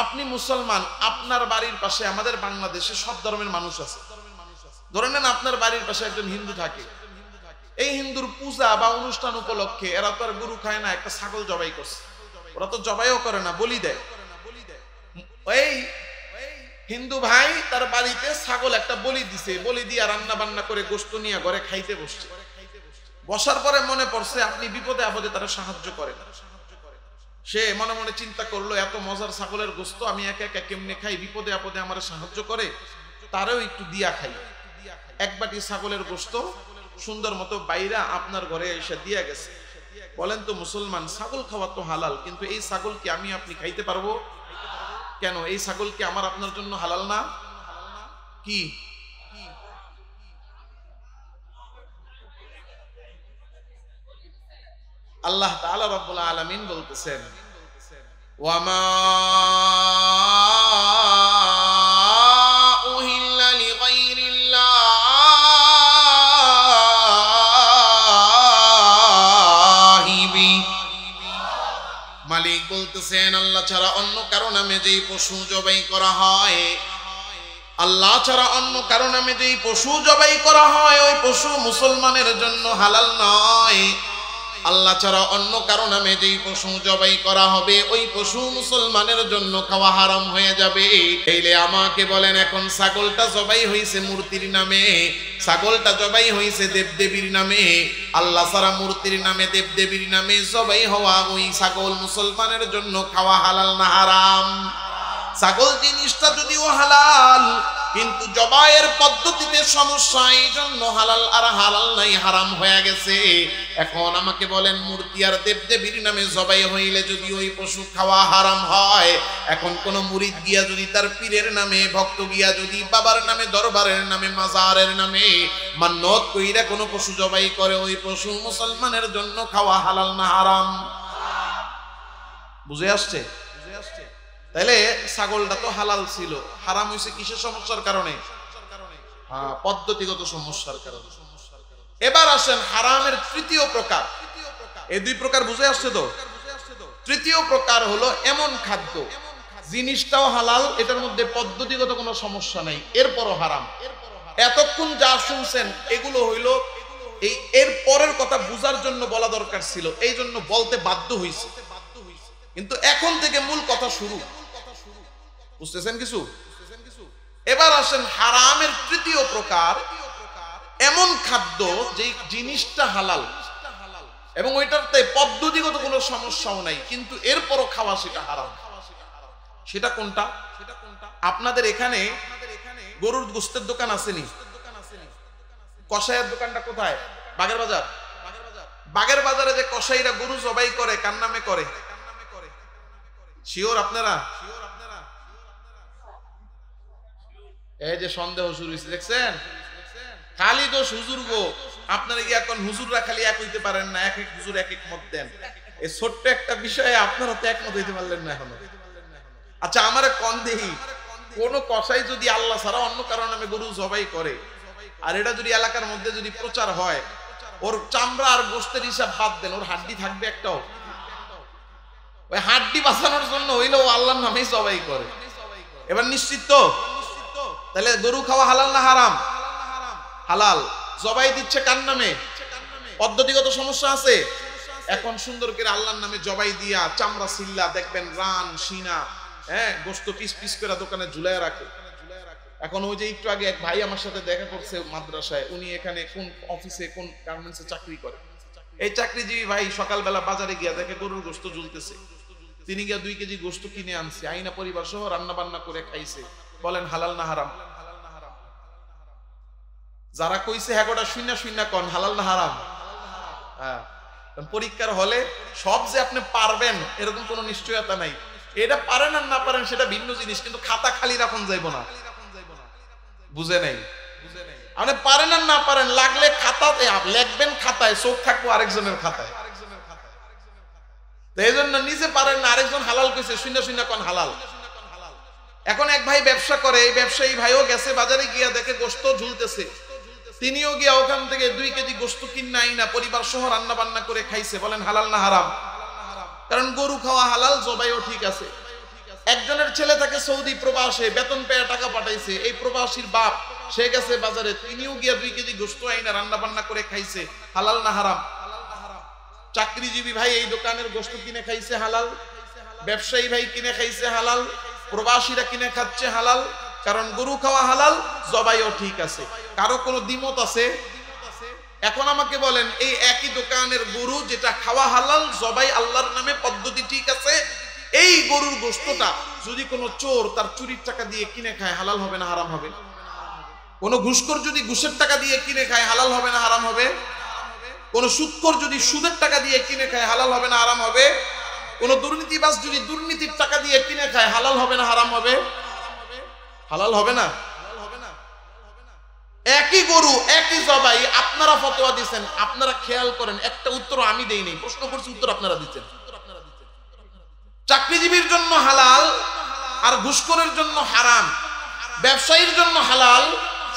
আপনি মুসলমান, আপনার বাড়ির পাশে, আমাদের বাংলাদেশে সব ধর্মের মানুষ আছে, ধরে নেন আপনার বাড়ির পাশে একজন হিন্দু থাকে। এই হিন্দুর পূজা বা অনুষ্ঠান উপলক্ষে এরা তো আর গরু খায় না, একটা ছাগল জবাই করছে। ওরা তো জবাইও করে না, বলি দেয়। ওই হিন্দু ভাই তার বাড়িতে ছাগল একটা বলি দিছে, বলি দিয়া রান্না বান্না করে গোশত নিয়ে ঘরে খাইতে বসছে। বসার পরে মনে পড়ছে আপনি বিপদে আপদে তারা সাহায্য করেন। সে মনে মনে চিন্তা করলো, এত মজার ছাগলের গোশত আমি একা একা কেমনে খাই, বিপদে আপদে আমার সাহায্য করে, তারও একটু দিয়া খাই। 1 বাটি ছাগলের গোশত সুন্দর মতো বাইরা আপনার ঘরে এসে দিয়া গেছে। বলেন তো মুসলমান, ছাগল খাওয়া তো হালাল, কিন্তু এই ছাগল কি আমি আপনি খাইতে পারবো? কেন? এই ছাগল কি আমার আপনার জন্য হালাল না? কি আল্লাহ তাআলা রব্বুল আলামিন বলতেছেন, ওয়ামা উহিল্লা লিগাইরিল্লাহি বি। মালিক বলতেছেন, আল্লাহ ছাড়া অন্য কারো নামে যেই পশু জবাই করা হয়, আল্লাহ ছাড়া অন্য কারো নামে যেই পশু জবাই করা হয়, ওই পশু মুসলমানের জন্য হালাল নয়। আল্লাহ ছাড়া অন্য কারো নামে যেই পশু জবাই করা হবে ওই পশু মুসলমানের জন্য খাওয়া হারাম হয়ে যাবে। এইলে আমাকে বলেন, এখন ছাগলটা জবাই হইছে মূর্তির নামে, ছাগলটা জবাই হইছে দেবদেবীর নামে, আল্লাহ ছাড়া মূর্তির নামে দেবদেবীর নামে জবাই হওয়া ওই ছাগল মুসলমানের জন্য খাওয়া হালাল না হারাম? ছাগল জিনিসটা যদিও হালাল, কিন্তু জবাইয়ের পদ্ধতিতে সমস্যা, এই জন্য হালাল আর হালাল নাই, হারাম হয়ে গেছে। এখন আমাকে বলেন, মূর্তি আর দেবদেবীর নামে জবাই হইলে যদি ওই পশু খাওয়া হারাম হয়, এখন কোন মুরিদ গিয়া যদি তার পীরের নামে, ভক্ত গিয়া যদি বাবার নামে, দরবারের নামে, মাজারের নামে মান্নত কইরা কোন পশু জবাই করে, ওই পশু মুসলমানের জন্য খাওয়া হালাল না হারাম? বুঝে আসছে? তাইলে ছাগলটা তো হালাল ছিল, হারাম হয়েছে কিসের সমস্যার কারণে? পদ্ধতিগত সমস্যার কারণে। এবার আসেন হারামের তৃতীয় প্রকার। এই দুই প্রকার বুঝে আসছে তো? তৃতীয় প্রকার হলো এমন খাদ্য জিনিসটাও হালাল, এটার মধ্যে পদ্ধতিগত কোনো সমস্যা নাই, এরপরও হারাম। এতক্ষণ যা শুনছেন এগুলো হইল এই এর পরের কথা বুঝার জন্য বলা দরকার ছিল, এই জন্য বলতে বাধ্য হইছে। কিন্তু এখন থেকে মূল কথা শুরু, বুঝতেছেন কিছু? এবার আসেন হারামের তৃতীয় প্রকার, এমন খাদ্য যে জিনিসটা হালাল এবং ওইটাতে পদ্ধতিগত কোনো সমস্যাও নাই, কিন্তু এরপরও খাওয়া সেটা হারাম। সেটা কোনটা? আপনাদের এখানে গরুর গোশতের দোকান আসেনি? কসাইয়ের দোকানটা কোথায়? বাগের বাজার। বাগের বাজারে যে কসাইরা গরু জবাই করে কার নামে করে? শিওর আপনারা? এই যে সন্দেহ শুরু হয়েছে, দেখছেন? খালি দোষ হুজুর গো। আপনারা কি এখন হুজুররা খালি এক হইতে পারেন না? এক এক হুজুর এক এক মত দেন। এই ছোট্ট একটা বিষয়ে আপনারা তো একমত হইতে পারলেন না এখনো। আচ্ছা, আমারে কোন দেহি কোন কসাই যদি আল্লাহ ছাড়া অন্য কারো নামে গরু জবাই করে, আর এটা যদি এলাকার মধ্যে যদি প্রচার হয়, ওর চামড়া আর গোশতের হিসাব বাদ দেন, ওর হাড্ডি থাকবে একটাও? ওই হাড্ডি বাঁচানোর জন্য হইলে ও আল্লাহর নামেই জবাই করে। এবার নিশ্চিত তো? তাহলে গরু খাওয়া হালাল না হারাম? হালাল। জবাই দিচ্ছে কার নামে? পদ্ধতিগত সমস্যা আছে? এখন সুন্দর করে আল্লাহর নামে জবাই দিয়া চামড়া সিল্লা দেখবেন রান সিনা, গোশত পিস পিস করে দোকানে ঝুলায় রাখে। এখন ওই যে একটু আগে এক ভাই আমার সাথে দেখা করছে মাদ্রাসায়, উনি এখানে কোন অফিসে কোন গার্মেন্টসে চাকরি করে। এই চাকরিজীবী ভাই সকালবেলা বাজারে গিয়া দেখে গরুর গোশত ঝুলতেছে। তিনি গিয়া 2 কেজি গোশত কিনে আনছে, আইনা পরিবার সহ রান্না বান্না করে খাইছে। বলেন হালাল না হারাম? যারা কইছে হ্যাঁ গোটা শূন্য শূন্য কন, হালাল না হারাম? হ্যাঁ। পরীক্ষার হলে সব যে আপনি পারবেন এরকম কোনো নিশ্চয়তা নাই। এটা পারেন আর না পারেন সেটা ভিন্ন জিনিস, কিন্তু খাতা খালি রাখুন যাইব না। বুঝে নাই? আপনি পারেন আর না পারেন, লাগলে খাতাতে লিখবেন, খাতায় চোখ থাকবো আরেকজনের খাতায়। এই জন্য নিজে পারেন না, আরেকজন হালাল কইছে, শূন্য শূন্য কন হালাল। এখন এক ভাই ব্যবসা করে, এই ব্যবসায়ী ভাইও গেছে বাজারে গিয়া দেখে গোশত ঝুলতেছে। তিনিও গিয়া ওখান থেকে 2 কেজি গোশত কিনে আইনা পরিবার সহ রান্না বান্না করে খাইছে। বলেন হালাল না হারাম? কারণ গরু খাওয়া হালাল, জবাইও ঠিক আছে। একজনের ছেলে থাকে সৌদি প্রবাসে, বেতন পেয়ে টাকা পাঠাইছে, এই প্রবাসীর বাপ সে গেছে বাজারে, তিনিও গিয়া 2 কেজি গোশত আইনা রান্না বান্না করে খাইছে। হালাল না হারাম? চাকরিজীবী ভাই এই দোকানের গোশত কিনে খাইছে, হালাল। ব্যবসায়ী ভাই কিনে খাইছে, হালাল। প্রবাসীরা কিনে খাচ্ছে, হালাল। কারণ গরু খাওয়া হালাল, জবাইও ঠিক আছে। কারো কোনো দ্বিমত আছে? এখন আমাকে বলেন, এই একই দোকানের গরু যেটা খাওয়া হালাল, জবাই আল্লাহর নামে, পদ্ধতি ঠিক আছে, এই গরুর গোশতটা যদি কোনো চোর তার চুরির টাকা দিয়ে কিনে খায়, হালাল হবে না হারাম হবে? কোন ঘুষখোর যদি ঘুষের টাকা দিয়ে কিনে খায়, হালাল হবে না হারাম হবে? কোন সুদখোর যদি সুদের টাকা দিয়ে কিনে খায়, হালাল হবে না হারাম হবে? কোন দুর্নীতিবাজ যদি দুর্নীতির টাকা দিয়ে কিনে খায়, হালাল হবে না হারাম হবে? হালাল হবে না? একই গরু একই জবাই, আপনারা ফতোয়া দিচ্ছেন, আপনারা খেয়াল করেন, একটা উত্তর আমি দেই নাই, প্রশ্ন করছি উত্তর আপনারা দিচ্ছেন। চাকরিজীবীর জন্য হালাল আর ঘুষখোরের জন্য হারাম, ব্যবসায়ীর জন্য হালাল,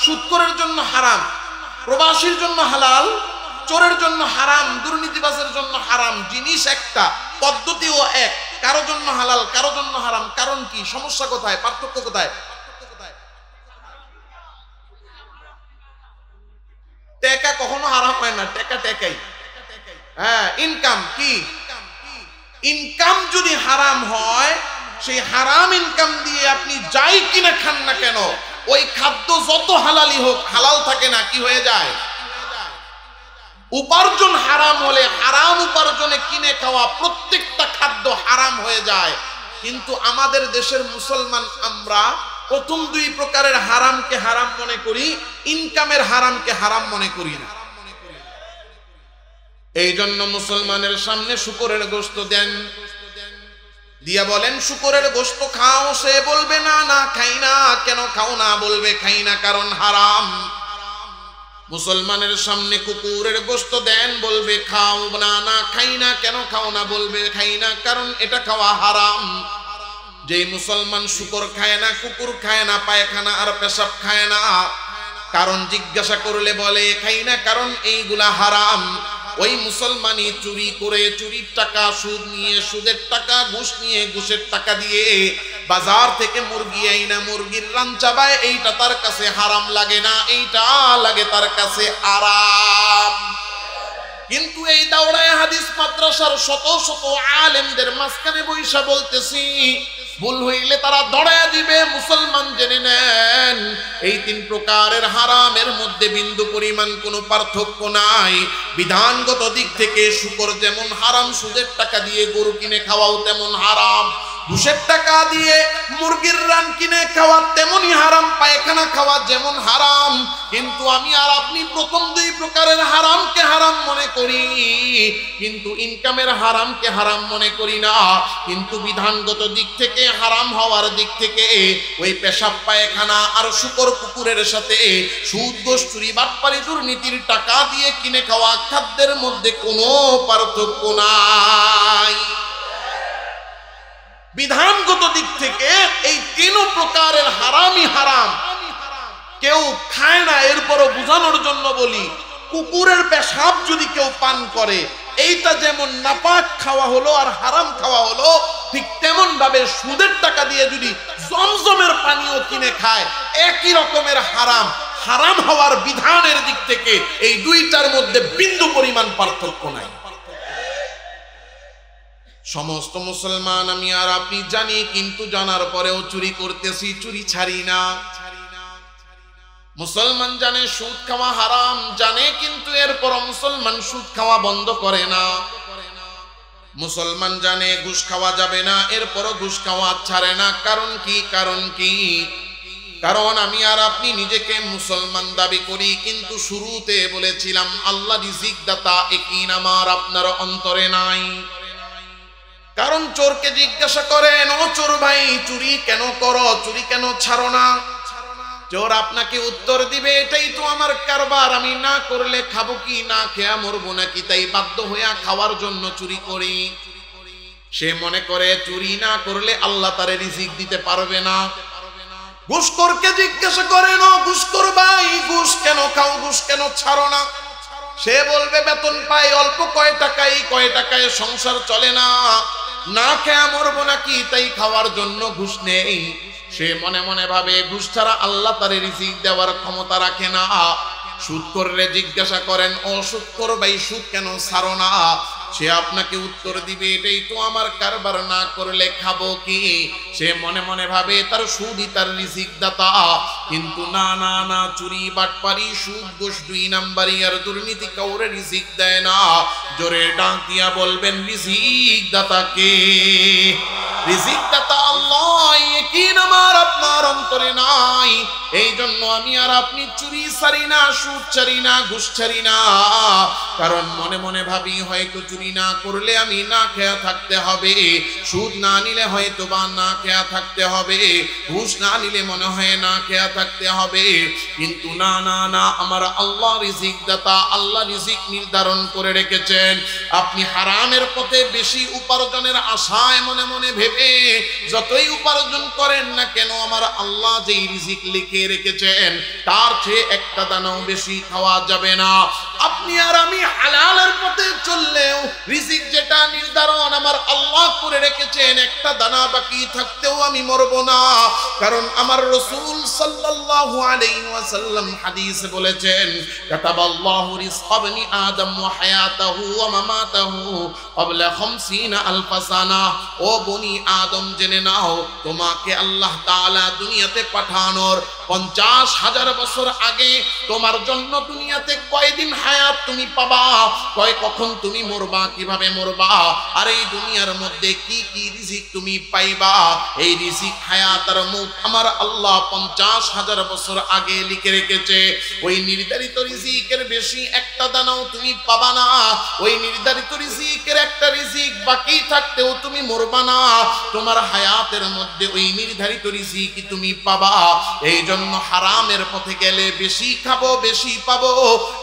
সুদখোরের জন্য হারাম, প্রবাসীর জন্য হালাল, চোরের জন্য হারাম, দুর্নীতিবাজের জন্য হারাম। জিনিস একটা, পদ্ধতিও এক, কারো জন্য হালাল কারো জন্য হারাম। কারণ কি? সমস্যা কোথায়? পার্থক্য কোথায়? টাকা কখনো হারাম হয় না, টাকা টাকাই। হ্যাঁ, ইনকাম কি? ইনকাম যদি হারাম হয়, সেই হারাম ইনকাম দিয়ে আপনি যাই কিনা খান না কেন, ওই খাদ্য যত হালালি হোক, হালাল থাকে না, কি হয়ে যায়? উপার্জন হারাম হলে হারাম উপার্জনে কিনে খাওয়া প্রত্যেকটা খাদ্য হারাম হয়ে যায়। কিন্তু আমাদের দেশের মুসলমান আমরা প্রথম দুই প্রকারের হারামকে হারাম মনে করি, ইনকামের হারামকে হারাম মনে করি না। এই জন্য মুসলমানের সামনে শুকরের গোশত দেন, দিয়া বলেন শুকরের গোশত খাও, সে বলবে না না খাই না। কেন খাও না? বলবে খাই না কারণ হারাম। মুসলমানের সামনে কুকুরের গোশত দেন, বলবে খাও না না খাই না। কেন খাও না? বলবে খাই না কারণ এটা খাওয়া হারাম। যে মুসলমান শুকর খায় না, কুকুর খায় না, পায়খানা আর পেশাব খায় না, কারণ জিজ্ঞাসা করলে বলে খাই না কারণ এইগুলা হারাম, ওই মুসলমানই চুরি করে, চুরির টাকা সুদ নিয়ে, সুদের টাকা ঘুষ নিয়ে, ঘুষের টাকা দিয়ে বাজার থেকে মুরগি আইনা মুরগির রান চাবায়, এইটা তার কাছে হারাম লাগে না, এইটা লাগে তার কাছে আরাম। কিন্তু এই দাওরায়ে হাদিস মাদ্রাসার শত শত আলেমদের মাঝখানে বৈশা বলতেছি, ভুল হইলে তারা ধরায়া দিবে। মুসলমান জেনে নেন, এই তিন প্রকারের হারামের মধ্যে বিন্দু পরিমাণ কোনো পার্থক্য নাই। বিধানগত দিক থেকে শুকর যেমন হারাম, সুদের টাকা দিয়ে গরু কিনে খাওয়াও তেমন হারাম, ঘুষের টাকা দিয়ে মুরগির রান কিনে খাওয়া তেমনই হারাম, পায়খানা খাওয়া যেমন হারাম। কিন্তু আমি আর আপনি প্রথম দুই প্রকারের হারামকে হারাম মনে করি, কিন্তু ইনকামের হারামকে হারাম মনে করি না। কিন্তু বিধানগত দিক থেকে, হারাম হওয়ার দিক থেকে, ওই পেশাব পায়খানা আর শুকর কুকুরের সাথে সুদ ঘুষ চুরি বাটপারি দুর্নীতির টাকা দিয়ে কিনে খাওয়া খাদ্যের মধ্যে কোনো পার্থক্য নাই। বিধানগত দিক থেকে এই তিন প্রকারের হারামই হারাম, কেউ খায় না। এরপরও বোঝানোর জন্য বলি, কুকুরের পেশাব যদি কেউ পান করে, এইটা যেমন নাপাক খাওয়া হলো আর হারাম খাওয়া হলো, ঠিক তেমন ভাবে সুদের টাকা দিয়ে যদি জমজমের পানিও কিনে খায়, একই রকমের হারাম। হারাম হওয়ার বিধানের দিক থেকে এই দুইটার মধ্যে বিন্দু পরিমাণ পার্থক্য নাই। সমস্ত মুসলমান আমি আর আপনি জানি, কিন্তু জানার পরেও চুরি করতেছি, চুরি ছাড়ি না। মুসলমান জানে সুদ খাওয়া হারাম, জানে, কিন্তু এরপর মুসলমান সুদ খাওয়া বন্ধ করে না। মুসলমান জানে ঘুষ খাওয়া যাবে না, এরপরও ঘুষ খাওয়া ছাড়ে না। কারণ কি? কারণ কি? কারণ আমি আর আপনি নিজেকে মুসলমান দাবি করি, কিন্তু শুরুতে বলেছিলাম আল্লাহ রিজিক দাতা একই আমার আপনার অন্তরে নাই। কারণ চোরকে জিজ্ঞাসা করেন, ও চোর ভাই চুরি কেন করো, চুরি কেন ছাড়ো না? চোর আপনাকে উত্তর দিবে, এটাই তো আমার কারবার, আমি না করলে খাবো কি, না খেয়া মরবো নাকি, তাই বাধ্য হইয়া খাওয়ার জন্য চুরি করি। সে মনে করে চুরি না করলে আল্লাহ তারে রিজিক দিতে পারবে না। ঘুষখোরকে জিজ্ঞাসা করেন, ও ঘুষখোর ভাই ঘুষ কেন খাও, ঘুষ কেন ছাড়ো না? সে বলবে বেতন পাই অল্প, কয় টাকায় সংসার চলে না, না খেয়া মরবো নাকি, তাই খাওয়ার জন্য ঘুষ নেই। সে মনে মনে ভাবে ঘুষ ছাড়া আল্লাহ তারে রিজিক দেওয়ার ক্ষমতা রাখে না। সুদখোররে জিজ্ঞাসা করেন, ও সুদখোর ভাই সুদ কেন ছাড়ো না? সে আপনাকে উত্তর দিবে, এটাই তো আমার কারবার, না করলে খাবো কি? সে মনে মনে ভাবে তার সুদই তার রিজিক দাতা। কিন্তু না না না, চুরি বাটপারি সুদ ঘুষ দুই নাম্বারি আর দুর্নীতি কাউরে রিজিক দেয় না। জোরে ডাক দিয়া বলবেন, রিজিক দাতা কে? রিজিক দাতা আল্লাহ, একই আমার আপনার অন্তরে নাই। এই জন্য আমি আর আপনি চুরি ছাড়ি না, সুদ ছাড়ি না, ঘুষ ছাড়ি না। কারণ মনে মনে ভাবি হয়তো চুরি না করলে আমি না খেয়া থাকতে হবে, সুদ না নিলে হয়তো বা না খেয়া থাকতে হবে, ঘুষ না নিলে মনে হয় না খেয়া থাকতে হবে। কিন্তু না না না, আমার আল্লাহ রিজিক দাতা, আল্লাহ রিজিক নির্ধারণ করে রেখেছেন। আপনি হারামের পথে বেশি উপার্জনের আশায় মনে মনে ভেবে যতই উপার্জন করেন না কেন, আমার আল্লাহ যেই রিজিক লিখে রেখেছেন তার চেয়ে একটা দানাও বেশি খাওয়া যাবে না। আপনি আপনি আর আমি হালালের পথে চললেও রিজিক যেটা নির্ধারণ আমার আল্লাহ করে রেখেছেন, একটা দানা বাকি থাকতেও আমি মরব না। কারণ আমার রাসূল সাল্লাল্লাহু আলাইহি ওয়াসাল্লাম হাদিসে বলেছেন, কাতাবাল্লাহু রিজকা বনি আদম ওয়া হায়াতাহু ওয়া মামাতাহু ক্বাবলা 50 আলফ সানা। ও বনি আদম, জেনে নাও তোমাকে আল্লাহ তাআলা দুনিয়াতে পাঠানোর 50,000 বছর আগে তোমার জন্য দুনিয়াতে কয়দিন হায়াত তুমি পাবা, কখন তুমি মরবা, কিভাবে মরবা, আর এই দুনিয়ার মধ্যে কি কি রিজিক তুমি পাইবা, এই রিজিক হায়াত আর মউত আমার আল্লাহ 50,000 বছর আগে লিখে রেখেছে। ওই নির্ধারিত রিজিকের বেশি একটা দানাও তুমি পাবা না। ওই নির্ধারিত রিজিকের একটা রিজিক বাকি থাকতেও তুমি মরবা না। তোমার হায়াতের মধ্যে ওই নির্ধারিত রিজিকই তুমি পাবা। এই জন্য হারামের পথে গেলে বেশি খাবো বেশি পাবো,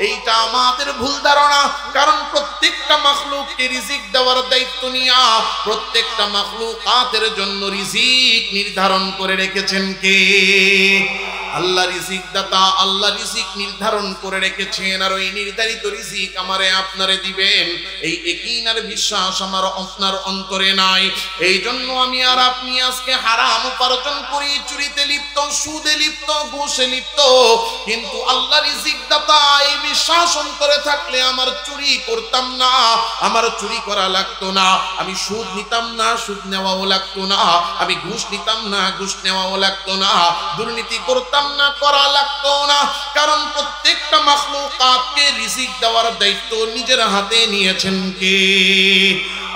এইটা আমাদের ভুল ধারণা। কারণ প্রত্যেকটা মাখলুককে রিজিক দেওয়ার দায়িত্ব নিয়া প্রত্যেকটা মাখলুকাতের জন্য রিজিক নির্ধারণ করে রেখেছেন কে? আল্লাহ রিজিক দাতা, আল্লাহ রিজিক নির্ধারণ করে রেখেছেন। আর ওই নির্ধারিত রিজিক আমারে আপনারে দিবেন, এই ইয়াকিন আর বিশ্বাস আমার আপনার অন্তরে নাই। এই জন্য আমি আর আপনি আজকে হারাম উপার্জন করি, চুরিতে লিপ্ত, সুদে লিপ্ত, ঘুষে লিপ্ত। কিন্তু আল্লাহ রিজিক দাতা, এই বিশ্বাস অন্তরে থাকলে আমার চুরি করতাম না, আমার চুরি করা লাগতো না, আমি সুদ নিতাম না, সুদ নেওয়াও লাগতো না, আমি ঘুষ নিতাম না, ঘুষ নেওয়াও লাগতো না, দুর্নীতি করতাম না, করা লাগতো না। কারণ প্রত্যেকটা মাখলুকাতকে রিজিক দেওয়ার দায়িত্ব নিজের হাতে নিয়েছেন কে?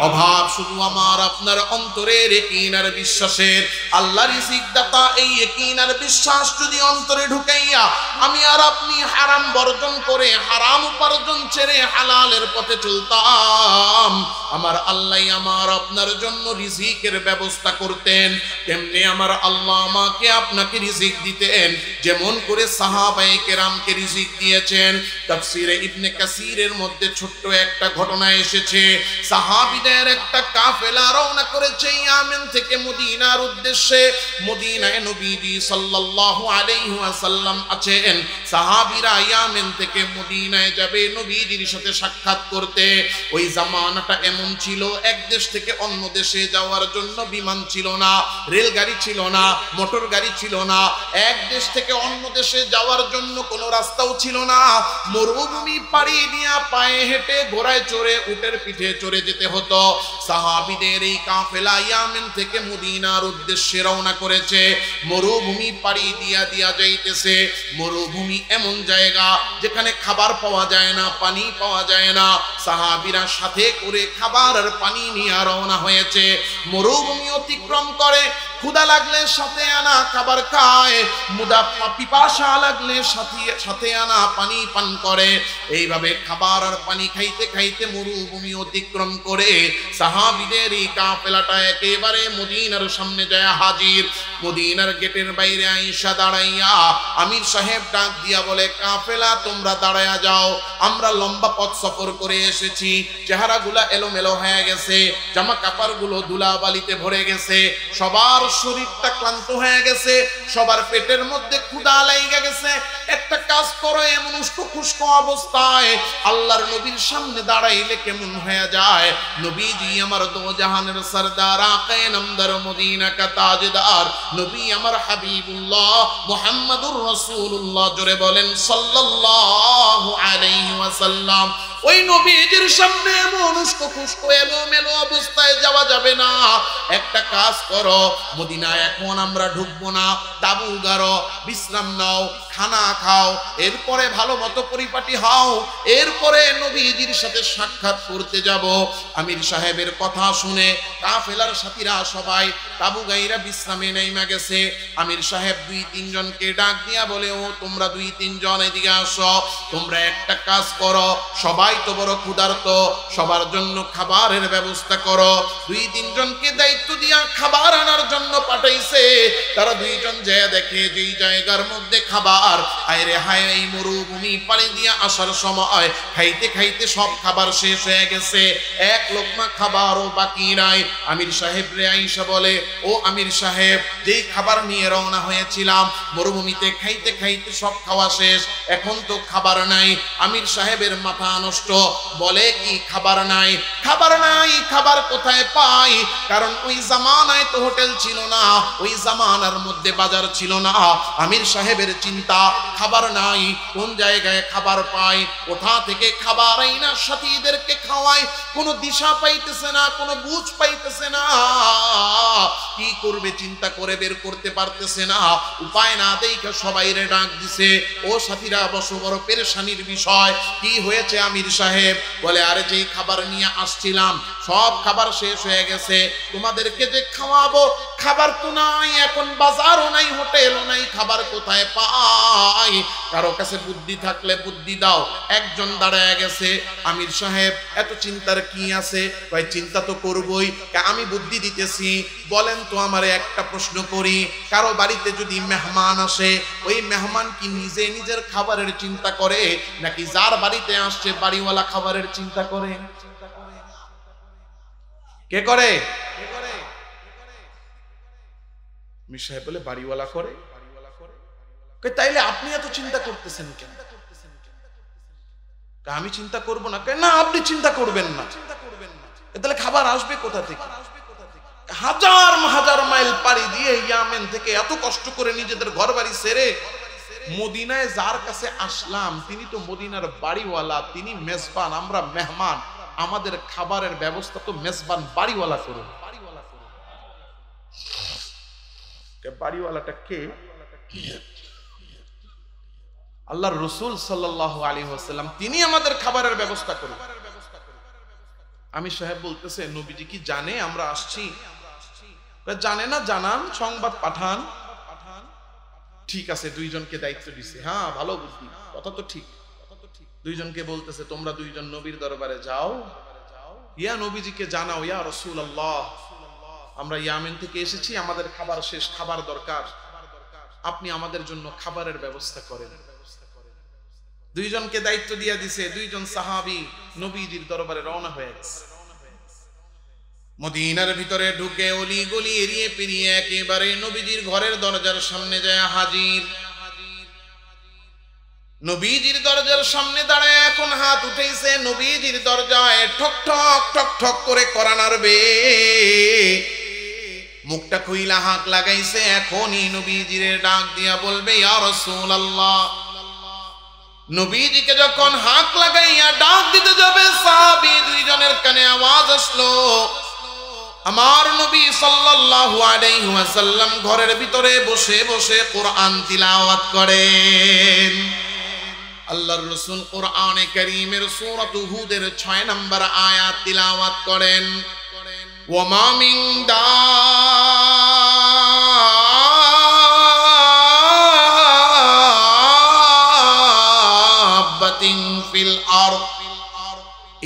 অভাব শুধু আমার আপনার অন্তরের ইয়াকিন আর বিশ্বাসের। আল্লাহ রিজিক দাতা, এই ইয়াকিন আর বিশ্বাস যদি অন্তরে ঢুকাইয়া আমি আর আপনি হারাম বর্জন করে, হারাম উপার্জন ছেড়ে হালালের পথে চলতাম, আমার আল্লাহ আমার আপনার জন্য রিজিকের ব্যবস্থা করতেন। তেমনি আমার আল্লাহ আমাকে আপনাকে রিজিক দিতেন, যেমন করে সাহাবায়ে কেরামকে রিজিক দিয়েছেন। তাফসীরে ইবনে কাসিরের মধ্যে ছোট্ট একটা ঘটনা এসেছে। সাহাবীদের একটা কাফেলা রওনা করেছে ইয়ামেন থেকে মদিনার উদ্দেশ্যে। মদিনায় নবীজি সাল্লাল্লাহু আলাইহি ওয়াসাল্লাম আছেন। সাহাবীরা ইয়ামেন থেকে মদিনায় যাবে নবীজির সাথে সাক্ষাৎ করতে। ওই জামানাটা এমন ছিল, এক দেশ থেকে অন্য দেশে যাওয়ার জন্য বিমান ছিল না, রেলগাড়ি ছিল না, মোটর গাড়ি ছিল না, এক দেশ থেকে অন্য দেশে যাওয়ার জন্য কোনো রাস্তাও ছিল না। মরুভূমি পাড়ি দিয়া পায়ে হেঁটে, ঘোড়ায় চড়ে, উটের পিঠে চড়ে যেতে হতো। সাহাবীদের এই কাফেলা ইয়ামেন থেকে মদিনার উদ্দেশ্যে রওনা করেছে। মরুভূমি পাড়ি দিয়া দিয়া যাইতেছে। মরুভূমি এমন জায়গা যেখানে খাবার পাওয়া যায় না, পানি পাওয়া যায় না। সাহাবীরা সাথে করে খাবার আর পানি নিয়ে রওনা হয়েছে। মরুভূমি অতিক্রম করে, ক্ষুধা লাগলে সাথে আনা খাবার খায়, মুদা পিপাসা লাগলে সাথে আনা পানি পান করে। এইভাবে খাবার আর পানি খাইতে খাইতে মরুভূমি অতিক্রম করে সাহাবীদের এই কাফেলাটা একেবারে মদিনার সামনে যায় হাজির। মদিনার গেটের বাইরে আয়েশা দাঁড়াইয়া আমির সাহেব ডাক দিয়া বলে, কাফেলা তোমরা দাঁড়ায়া যাও, আমরা লম্বা পথ সফর করে এসেছি, চেহারাগুলা এলোমেলো হয়ে গেছে, জামা কাপড়গুলো ধুলাবালিতে ভরে গেছে, সবার শরীরটা ক্লান্ত হয়ে গেছে, সবার পেটের মধ্যে ক্ষুধা লাগা গেছে। একটা কাজ করো, এমন উস্কো অবস্থায় আল্লাহর নবীর সামনে দাঁড়াইলে কেমন হয়ে যায়? নবীজি আমার দো জাহানের সরদার, আকায়ে নামদার, মদিনা কা তাজদার, নবী আমার হাবিবুল্লাহ মুহাম্মাদুর রাসূলুল্লাহ, জোরে বলেন সাল্লাল্লাহু আলাইহি ওয়াসাল্লাম। ওই নবীজির সামনে এমন উস্কো এলোমেলো অবস্থায় যাওয়া যাবে না। একটা কাজ করো, মদিনায় এখন আমরা ঢুকবো না, তাবু গাড়ো, বিশ্রাম নাও, খানা খাও, এরপরে ভালো মতো পরিপাটি হও, এরপরে নবীজির সাথে সাক্ষাৎ করতে যাব। আমির সাহেবের কথা শুনে কাফেলার সাথীরা সবাই তাবু গাইরা বিশ্রামে নেমে গেছে। আমির সাহেব 2-3 জনকে ডাক দিয়া বলে, ও তোমরা 2-3 জন এদিকে আসো, তোমরা একটা কাজ করো, সবাই সবাই তো বড় ক্ষুধার্ত, সবার জন্য খাবারের ব্যবস্থা করো। 2-3 জনকে দায়িত্ব দিয়া খাবার আনার জন্য পাঠাইছে। তারা 2 জন যায় দেখে যেই জায়গার মধ্যে খাবার, আইরে হায়, এই মরুভূমি পাড়ি দিয়া আসার সময় খাইতে খাইতে সব খাবার শেষ হয়ে গেছে, এক লোকমা খাবারও বাকি নাই। আমির সাহেব রে আইসা বলে, ও আমির সাহেব, যেই খাবার নিয়ে রওনা হয়েছিলাম, মরুভূমিতে খাইতে খাইতে সব খাওয়া শেষ, এখন তো খাবার নাই। আমির সাহেবের মাথা নষ্ট, বলে কি খাবার নাই? খাবার নাই, খাবার কোথায় পাই? কারণ ওই জামানায় তো হোটেল ছিল না, ওই জামানার মধ্যে বাজার ছিল না। আমির সাহেবের চিন্তা, খাবার নাই, কোন জায়গায় খাবার পাই, কোথা থেকে খাবার আইনা সাথীদেরকে খাওয়াই, কোনো দিশা পাইতেছে না, কোনো বুঝ পাইতেছে না, কি করবে চিন্তা করে বের করতে পারতেছে না। উপায় না দেখে সবাই রে ডাক দিছে, ও সাথীরা বসো, বড় পেরেশানির বিষয়। কি হয়েছে আমির সাহেব? বলে, আরে যেই খাবার নিয়ে আসছিলাম সব খাবার শেষ হয়ে গেছে, তোমাদেরকে যে খাওয়াবো খাবার তো নাই, এখন বাজারও নাই, হোটেলও নাই, খাবার কোথায় পাই? কারো কাছে বুদ্ধি থাকলে বুদ্ধি দাও। একজন দাঁড়ায় গেছে, আমির সাহেব এত চিন্তার কি আছে? ভাই চিন্তা তো করবই, আমি বুদ্ধি দিতেছি। বলেন তো আমারে একটা প্রশ্ন করি, কারো বাড়িতে যদি মেহমান আসে, ওই মেহমান কি নিজে নিজের খাবারের চিন্তা করে, নাকি যার বাড়িতে আসছে বাড়িওয়ালা খাবারের চিন্তা করে? কে করে? আমির সাহেব বলে, বাড়িওয়ালা করে। তাইলে আপনি এত চিন্তা করতেছেন কেন? আমি চিন্তা করব না। না, আপনি চিন্তা করবেন না, তাহলে খাবার আসবে কোথা থেকে? হাজার হাজার মাইল পাড়ি দিয়ে ইয়ামেন থেকে এত কষ্ট করে নিজেদের ঘর বাড়ি ছেড়ে মদিনায় যার কাছে আসলাম, তিনি তো মদিনার বাড়িওয়ালা, তিনি মেজবান, আমরা মেহমান, আমাদের খাবারের ব্যবস্থা তো মেজবান বাড়িওয়ালা করুন। বাড়িওয়ালাটা কে? আল্লাহর রাসূল সাল্লাল্লাহু আলাইহি ওয়াসাল্লাম, তিনি আমাদের খাবারের ব্যবস্থা করুন। আমির সাহেব বলতেছে, নবীজি কি জানে আমরা আসছি? জানে না, জানান, সংবাদ পাঠান। ঠিক আছে, 2 জনকে দায়িত্ব দিছে। হ্যাঁ, ভালো বুদ্ধি, কথা তো ঠিক। 2 জনকে বলতেছে, তোমরা 2 জন নবীর দরবারে যাও, ইয়া নবীজিকে জানাও, ইয়া রাসূলুল্লাহ, আমরা ইয়ামেন থেকে এসেছি, আমাদের খাবার শেষ, খাবার দরকার, আপনি আমাদের জন্য খাবারের ব্যবস্থা করেন। 2 জনকে দায়িত্ব দিয়ে দিছে। 2 জন সাহাবী নবীজির দরবারে রওনা হয়ে গেছে। মদিনার ভিতরে ঢুকে অলি গলি এড়িয়ে পেরিয়ে একেবারে নবীজির ঘরের দরজার সামনে যায় হাজির। নবীজির দরজার সামনে দাঁড়ায় এখন হাত উঠেছে, নবীজির দরজায় ঠক ঠক ঠক ঠক করে কড়া নাড়বে, মুখটা খুইলা হাত লাগাইছে, এখনই নবীজির ডাক দিয়া বলবে, ইয়া রাসূলুল্লাহ। নবীজিকে যখন হাত লাগাইয়া ডাক দিতে যাবে, সাহাবী 2 জনের কানে আওয়াজ আসলো, আমার নবী সাল্লাল্লাহু আলাইহি ওয়াসাল্লাম ঘরের ভিতরে বসে বসে কোরআন তিলাওয়াত করেন। আল্লাহর রাসূল কোরআনে কারীমের সূরা হুদের 6 নম্বর আয়াত তিলাওয়াত করেন। ওয়ামা মিন দাব্বাতিন ফিল আরদ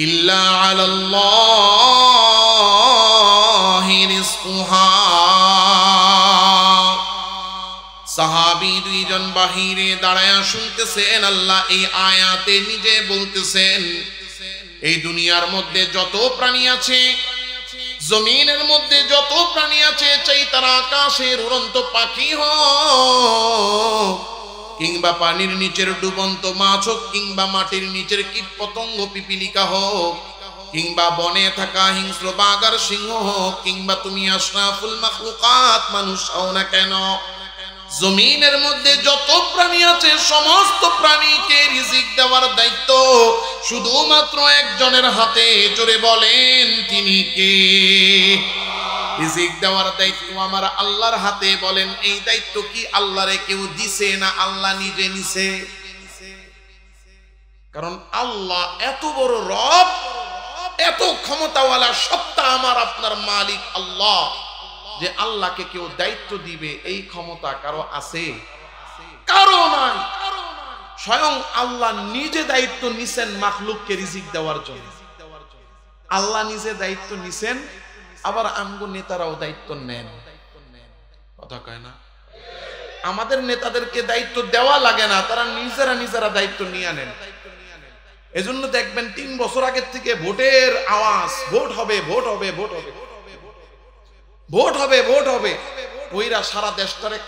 ইল্লা আলাল্লাহি রিজকুহা। সাহাবী 2 জন বাহিরে দাঁড়ায়া শুনতেছেন, আল্লাহ এই আয়াতে নিজে বলতেছেন, এই দুনিয়ার মধ্যে যত প্রাণী আছে, জমিনের মধ্যে যত প্রাণী আছে, চাই তারা আকাশের উড়ন্ত পাখি হোক, কিংবা পানির নিচের ডুবন্ত মাছ হোক, কিংবা মাটির নিচের কীট পতঙ্গ পিপিলিকা হোক, কিংবা বনে থাকা হিংস্র বাঘ আর সিংহ হোক, কিংবা তুমি আশরাফুল মাখলুকাত মানুষ হও না কেন, জমিনের মধ্যে যত প্রাণী আছে সমস্ত প্রাণীকে রিজিক দেওয়ার দায়িত্ব শুধুমাত্র একজনের হাতে। জোরে বলেন, তিনি কে? রিজিক দেওয়ার দায়িত্ব আমার আল্লাহর হাতে। বলেন, এই দায়িত্ব কি আল্লাহরে কেউ দিছে না আল্লাহ নিজে নিছে? কারণ আল্লাহ এত বড় রব, এত ক্ষমতাওয়ালা, সত্তা আমার আপনার মালিক আল্লাহ, যে আল্লাহকে কেউ দায়িত্ব দিবে এই ক্ষমতা কারো আছে? কারো নাই। স্বয়ং আল্লাহ নিজে দায়িত্ব নিছেন মাখলুককে রিজিক দেওয়ার জন্য। আল্লাহ নিজে দায়িত্ব নিছেন, আবার আমগো নেতারাও দায়িত্ব নেন। কথা কয় না? আমাদের নেতাদেরকে দায়িত্ব দেওয়া লাগে না, তারা নিজেরা দায়িত্ব নিয়ে নেন। এজন্য দেখবেন 3 বছর আগের থেকে ভোটের আওয়াজ, ভোট হবে ভোট হবে ভোট হবে ভোট হবে ভোট হবে, ওইরা সারা দেশটারে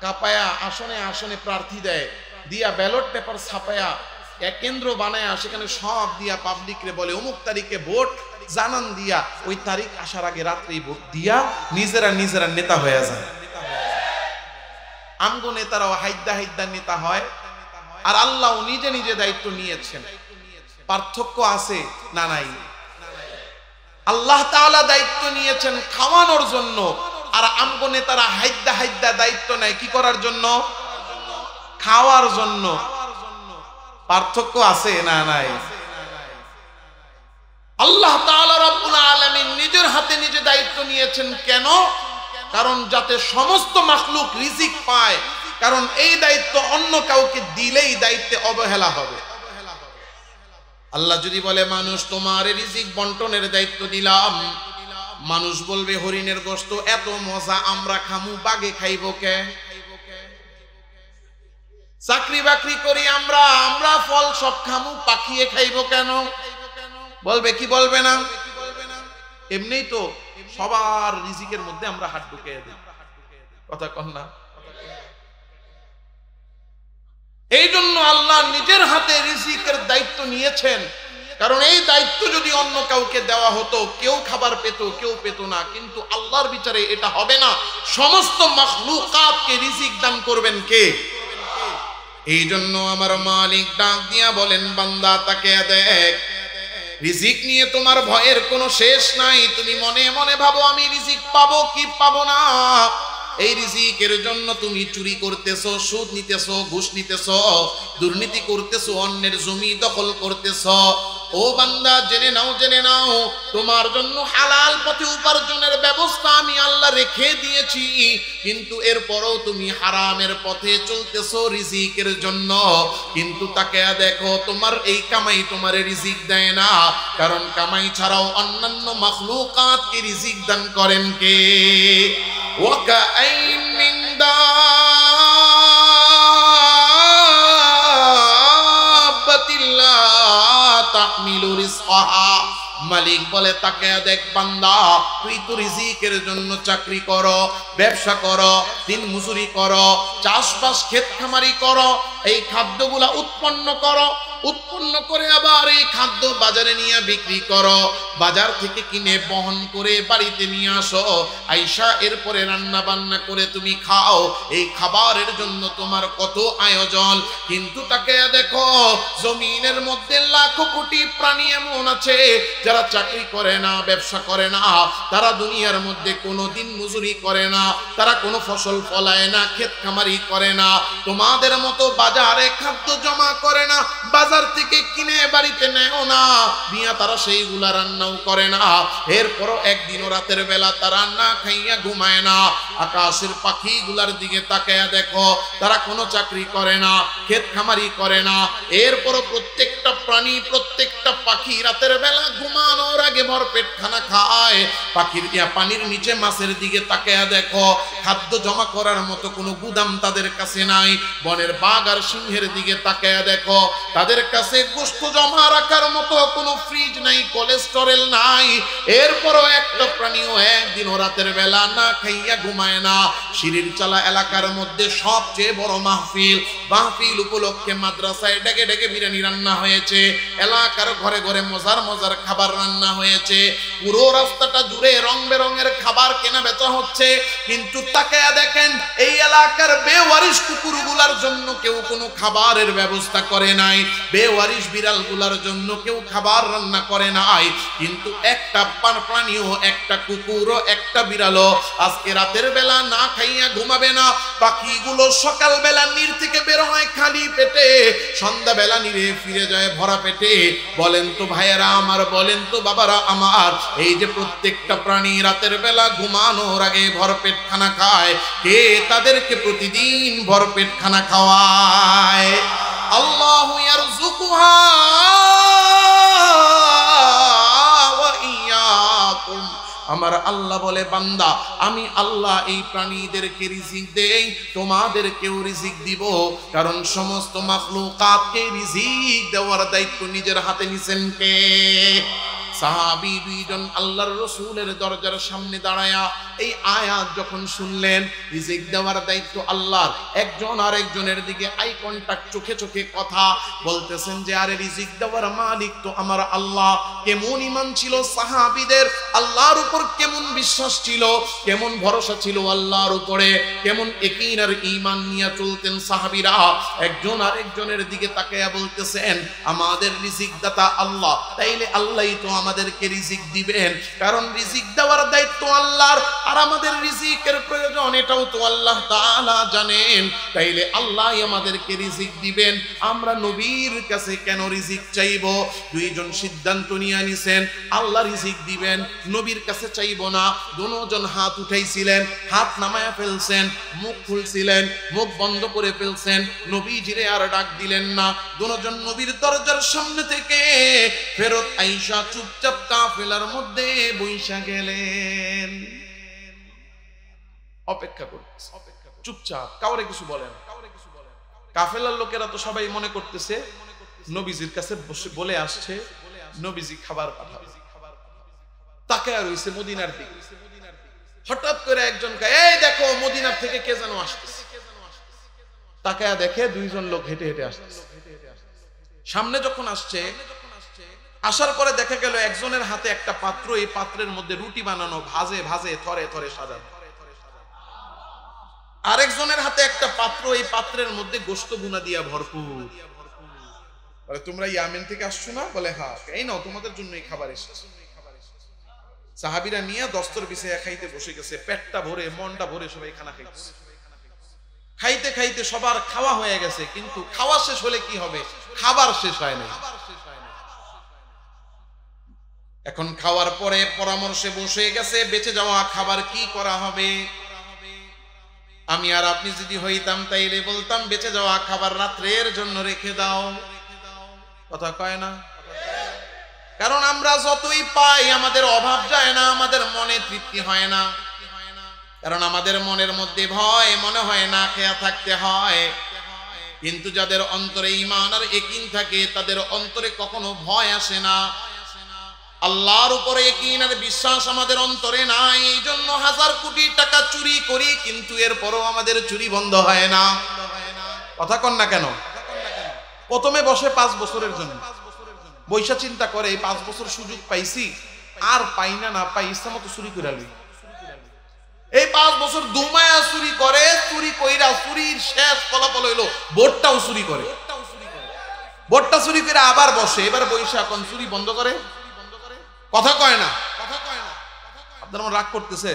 কাপায়া আসনে আসনে প্রার্থী দেয়, দিয়া ব্যালট পেপার ছাপায়া এক কেন্দ্র বানায়া সেখানে সব দিয়া পাবলিকরে বলে অমুক তারিখে ভোট জানান দিয়া, ওই তারিখ আসার আগে রাত্রেই ভোট দিয়া নিজেরা নেতা হয়ে যায়। আমগো নেতারাও হাইদ্দা নেতা হয়, আর আল্লাহ নিজে দায়িত্ব নিয়েছেন। পার্থক্য আছে না? নাই। আল্লাহ তাআলা দায়িত্ব নিয়েছেন খাওয়ানোর জন্য, আর আমগো নেতারা হাইদ্দা দায়িত্ব নেয় কি করার জন্য? খাওয়ার জন্য। পার্থক্য আছে না? নাই। আল্লাহ তাআলা রব্বুল আলামিন নিজের হাতে নিজে দায়িত্ব নিয়েছেন। কেন? কারণ যাতে সমস্ত মাখলুক রিজিক পায়। কারণ এই দায়িত্ব অন্য কাউকে দিলেই দায়িত্বে অবহেলা হবে। আল্লাহ যদি বলে মানুষ তোমার রিজিক বন্টনের দায়িত্ব দিলাম, মানুষ বলবে হরিণের গোশত এত মজা, আমরা খামু, বাগে খাইব কে? চাকরি বাকরি করি আমরা ফল সব খামু, পাখিয়ে খাইব কেন? বলবে কি বলবে না? এমনিই তো সবার রিজিকের মধ্যে আমরা হাত ঢুকিয়ে দিই। কথা কন না? এই জন্য আল্লাহ নিজের হাতে রিজিকের দায়িত্ব নিয়েছেন। কারণ এই দায়িত্ব যদি অন্য কাউকে দেওয়া হতো, কেউ খাবার পেত, কেউ পেত না। কিন্তু আল্লাহর বিচারে এটা হবে না। সমস্ত মাখলুকাতকে রিজিক দান করবেন কে? এই জন্য আমার মালিক ডাক দিয়া বলেন, বান্দা তাকে দেখ, রিজিক নিয়ে তোমার ভয়ের কোনো শেষ নাই। তুমি মনে মনে ভাবো আমি রিজিক পাবো কি পাবো না। এই রিজিকের জন্য তুমি চুরি করতেছো, সুদ নিতেছো, ঘুষ নিতেছো, দুর্নীতি করতেছো, অন্যের জমি দখল করতেছো। ও বান্দা জেনে নাও, তোমার জন্য হালাল পথে উপার্জনের ব্যবস্থা আমি আল্লাহ রেখে দিয়েছি। কিন্তু এরপরও তুমি হারামের পথে চলতেছো রিজিকের জন্য। কিন্তু তাকে দেখো, তোমার এই কামাই তোমার রিজিক দেয় না। কারণ কামাই ছাড়াও অন্যান্য মাখলুকাতকে রিজিক দান করেন কে? ওয়াকাইন মিন দাব্বাতিল্লাহ তাহমিলু রিজকাহা। মালিক বলে তাকে দেখ বান্দা, তুই তো রিজিকের জন্য চাকরি করো, ব্যবসা করো, দিন মজুরি করো, চাষবাস ক্ষেত খামারি করো, এই খাদ্যগুলা উৎপন্ন করো, উৎপন্ন করে আবার এই খাদ্য বাজারে নিয়ে বিক্রি করো, বাজার থেকে কিনে বহন করে বাড়িতে নিয়ে আসো, আইসা এরপরে রান্না বান্না করে তুমি খাও। এই খাবারের জন্য তোমার কত আয়োজন। কিন্তু তাকে দেখো, জমিনের মধ্যে লাখো কোটি প্রাণী এমন আছে যারা চাকরি করে না, ব্যবসা করে না, তারা দুনিয়ার মধ্যে কোনো দিন মজুরি করে না, তারা কোনো ফসল ফলায় না, ক্ষেত খামারি করে না, তোমাদের মতো বাজারে খাদ্য জমা করে না, বাজার থেকে কিনে বাড়িতে নেও না, নিয়ে তারা সেইগুলা রান্নাও করে না। এরপরও একদিনও রাতের বেলা তারা না খাইয়া ঘুমায় না। আকাশের পাখিগুলার দিকে তাকায়া দেখো, তারা কোনো চাকরি করে না, ক্ষেত খামারি করে না। এরপরও প্রত্যেকটা প্রাণী, প্রত্যেকটা পাখি রাতের বেলা ঘুমানোর আগে ভরপেট খানা খায়। পানির নিচে মাছের দিকে তাকায়া দেখো, খাদ্য জমা করার মতো কোনো গুদাম তাদের কাছে নাই। বনের বাঘ আর সিংহের দিকে তাকায়া দেখো, তাদের কাছে গোশত জমা রাখার মতো কোনো ফ্রিজ নাই, কোলেস্টেরল নাই। এরপরও একটা প্রাণীও একদিনও রাতের বেলা না খাইয়া ঘুমায় না। শিরির চালা এলাকার মধ্যে সবচেয়ে বড় মাহফিল উপলক্ষে মাদ্রাসায় ডেকে ডেকে বিরিয়ানি রান্না হয়েছে, এলাকার ঘরে ঘরে মজার খাবার রান্না হয়েছে, পুরো রাস্তাটা জুড়ে রং বেরঙের খাবার কেনা বেচা হচ্ছে। কিন্তু তাকায়া দেখেন, এই এলাকার বেওয়ারিশ কুকুরগুলার জন্য কেউ কোনো খাবারের ব্যবস্থা করে নাই, বেওয়ারিশ বিড়ালগুলার জন্য কেউ খাবার রান্না করে নাই। কিন্তু একটা প্রাণীও, একটা কুকুরও, একটা বিড়ালও আজকে রাতের বেলা না খাইয়া ঘুমাবে না। পাখিগুলো সকাল বেলা নীর থেকে বের হয় খালি পেটে, সন্ধ্যা বেলা নীরে ফিরে যায় ভরা পেটে। বলেন তো ভাইয়েরা আমার, বলেন তো বাবারা আমার, এই যে প্রত্যেকটা প্রাণী রাতের বেলা ঘুমানোর আগে ভরপেট খানা খায়, কে তাদেরকে প্রতিদিন ভরপেট খানা খাওয়ায়? আল্লাহু ইয়ারযুকুহা ওয়া ইয়াকুম। আমার আল্লাহ বলে, বান্দা আমি আল্লাহ এই প্রাণীদেরকে রিজিক দেই, তোমাদেরকেও রিজিক দিব, কারণ সমস্ত মাখলুকাতকে রিজিক দেওয়ার দায়িত্ব নিজের হাতে নিছেন কে? সাহাবী দুইজন আল্লাহর রাসূলের দরজার সামনে দাঁড়ায়া এই আয়াত যখন শুনলেন, রিজিক দেওয়ার দায়িত্ব আল্লাহর, একজন আরেকজনের দিকে আই কন্টাক্ট, চোখে চোখে কথা বলতেছেন যে আরে রিজিক দেওয়ার মালিক তো আমার আল্লাহ। কেমন ঈমান ছিল সাহাবীদের, আল্লাহর উপর কেমন বিশ্বাস ছিল, কেমন ভরসা ছিল আল্লাহর উপরে, কেমন ইয়াকিন আর ঈমান নিয়ে চলতেন সাহাবীরা। একজন আরেকজনের দিকে তাকায়া বলতেছেন আমাদের রিজিক দাতা আল্লাহ, তাইলে আল্লাহই তো আমাদেরকে রিজিক দিবেন, কারণ রিজিক দেওয়ার দায়িত্ব আল্লাহর, আর আমাদের রিজিকের প্রয়োজন এটাও তো আল্লাহ তাআলা জানেন, তাইলে আল্লাহই আমাদেরকে রিজিক দিবেন, আমরা নবীর কাছে কেন রিজিক চাইবো? দুইজন সিদ্ধান্ত নিয়ে নিছেন আল্লাহ রিজিক দিবেন, নবীর কাছে চাইবো না। দুজন হাত উঠাইছিলেন, হাত নামায়া ফেলছেন, মুখ খুলছিলেন, মুখ বন্ধ করে ফেলছেন, নবীজিরে আর ডাক দিলেন না। দুজন নবীর দরজার সামনে থেকে ফেরত আইসা চুপচাপ কাফেলার মধ্যে বইসা গেলেন। অপেক্ষা করতেছে, চুপচাপ, কাউরে কিছু বলেন। কাফেলার লোকেরা তো সবাই মনে করতেছে নবীজির কাছে বলে আসছে নবীজি খাবার পাঠাবে। তাকায়া রইছে মদিনার দিকে। হঠাৎ করে একজন কয়, এই দেখো মদিনার থেকে কে যেন আসতেছে। তাকায়া দেখে দুইজন লোক হেঁটে হেঁটে আসতেছে। সামনে যখন আসছে, আসার পরে দেখা গেল একজনের হাতে একটা পাত্র, এই পাত্রের মধ্যে রুটি বানানো, ভাজে ভাজে থরে থরে সাজানো। আরেকজনের হাতে একটা পাত্র, এই পাত্রের মধ্যে গোশত ভুনা দিয়া ভরপুর। বলে তোমরা ইয়ামেন থেকে আসছো না? বলে হ্যাঁ। এই নাও তোমাদের জন্য এই খাবার এসেছে। সাহাবীরা নিয়ে দস্তর বিছাইয়া খাইতে বসে গেছে, পেটটা ভরে মনটা ভরে সবাই খানা খাইতেছে। খাইতে খাইতে সবার খাওয়া হয়ে গেছে, কিন্তু খাওয়া শেষ হলে কি হবে? খাবার শেষ হয় নাই। এখন খাওয়ার পরে পরামর্শে বসে গেছে বেঁচে যাওয়া খাবার কি করা হবে। আমি আর আপনি যদি হইতাম তাইলে বলতাম বেঁচে যাওয়া খাবার রাত্রের জন্য রেখে দাও। কথা কয় না? কারণ আমরা যতই পাই আমাদের অভাব যায় না, আমাদের মনে তৃপ্তি হয় না, কারণ আমাদের মনের মধ্যে ভয়, মনে হয় না খেয়া থাকতে হয়। কিন্তু যাদের অন্তরে ঈমান আর ইয়াকিন থাকে তাদের অন্তরে কখনো ভয় আসে না। আল্লাহর উপরে ইয়াকিন আর বিশ্বাস আমাদের অন্তরে নাই, এই জন্য হাজার কোটি টাকা চুরি করি কিন্তু এরপরও আমাদের চুরি বন্ধ হয় না। কথা কন না কেন? প্রথমে বসে 5 বছরের জন্য বৈশা চিন্তা করে এই 5 বছর সুযোগ পাইছি, আর পাই না, না পাই ইচ্ছা মতো চুরি করে লই। এই 5 বছর দুমায়া চুরি করে, চুরি কইরা চুরির শেষ ফলাফল হইলো ভোটটাও চুরি করে। ভোটটা চুরি করে আবার বসে, এবার বৈশা কোন চুরি বন্ধ করে। কথা কয় না? আপনারা মন রাগ করতেছে?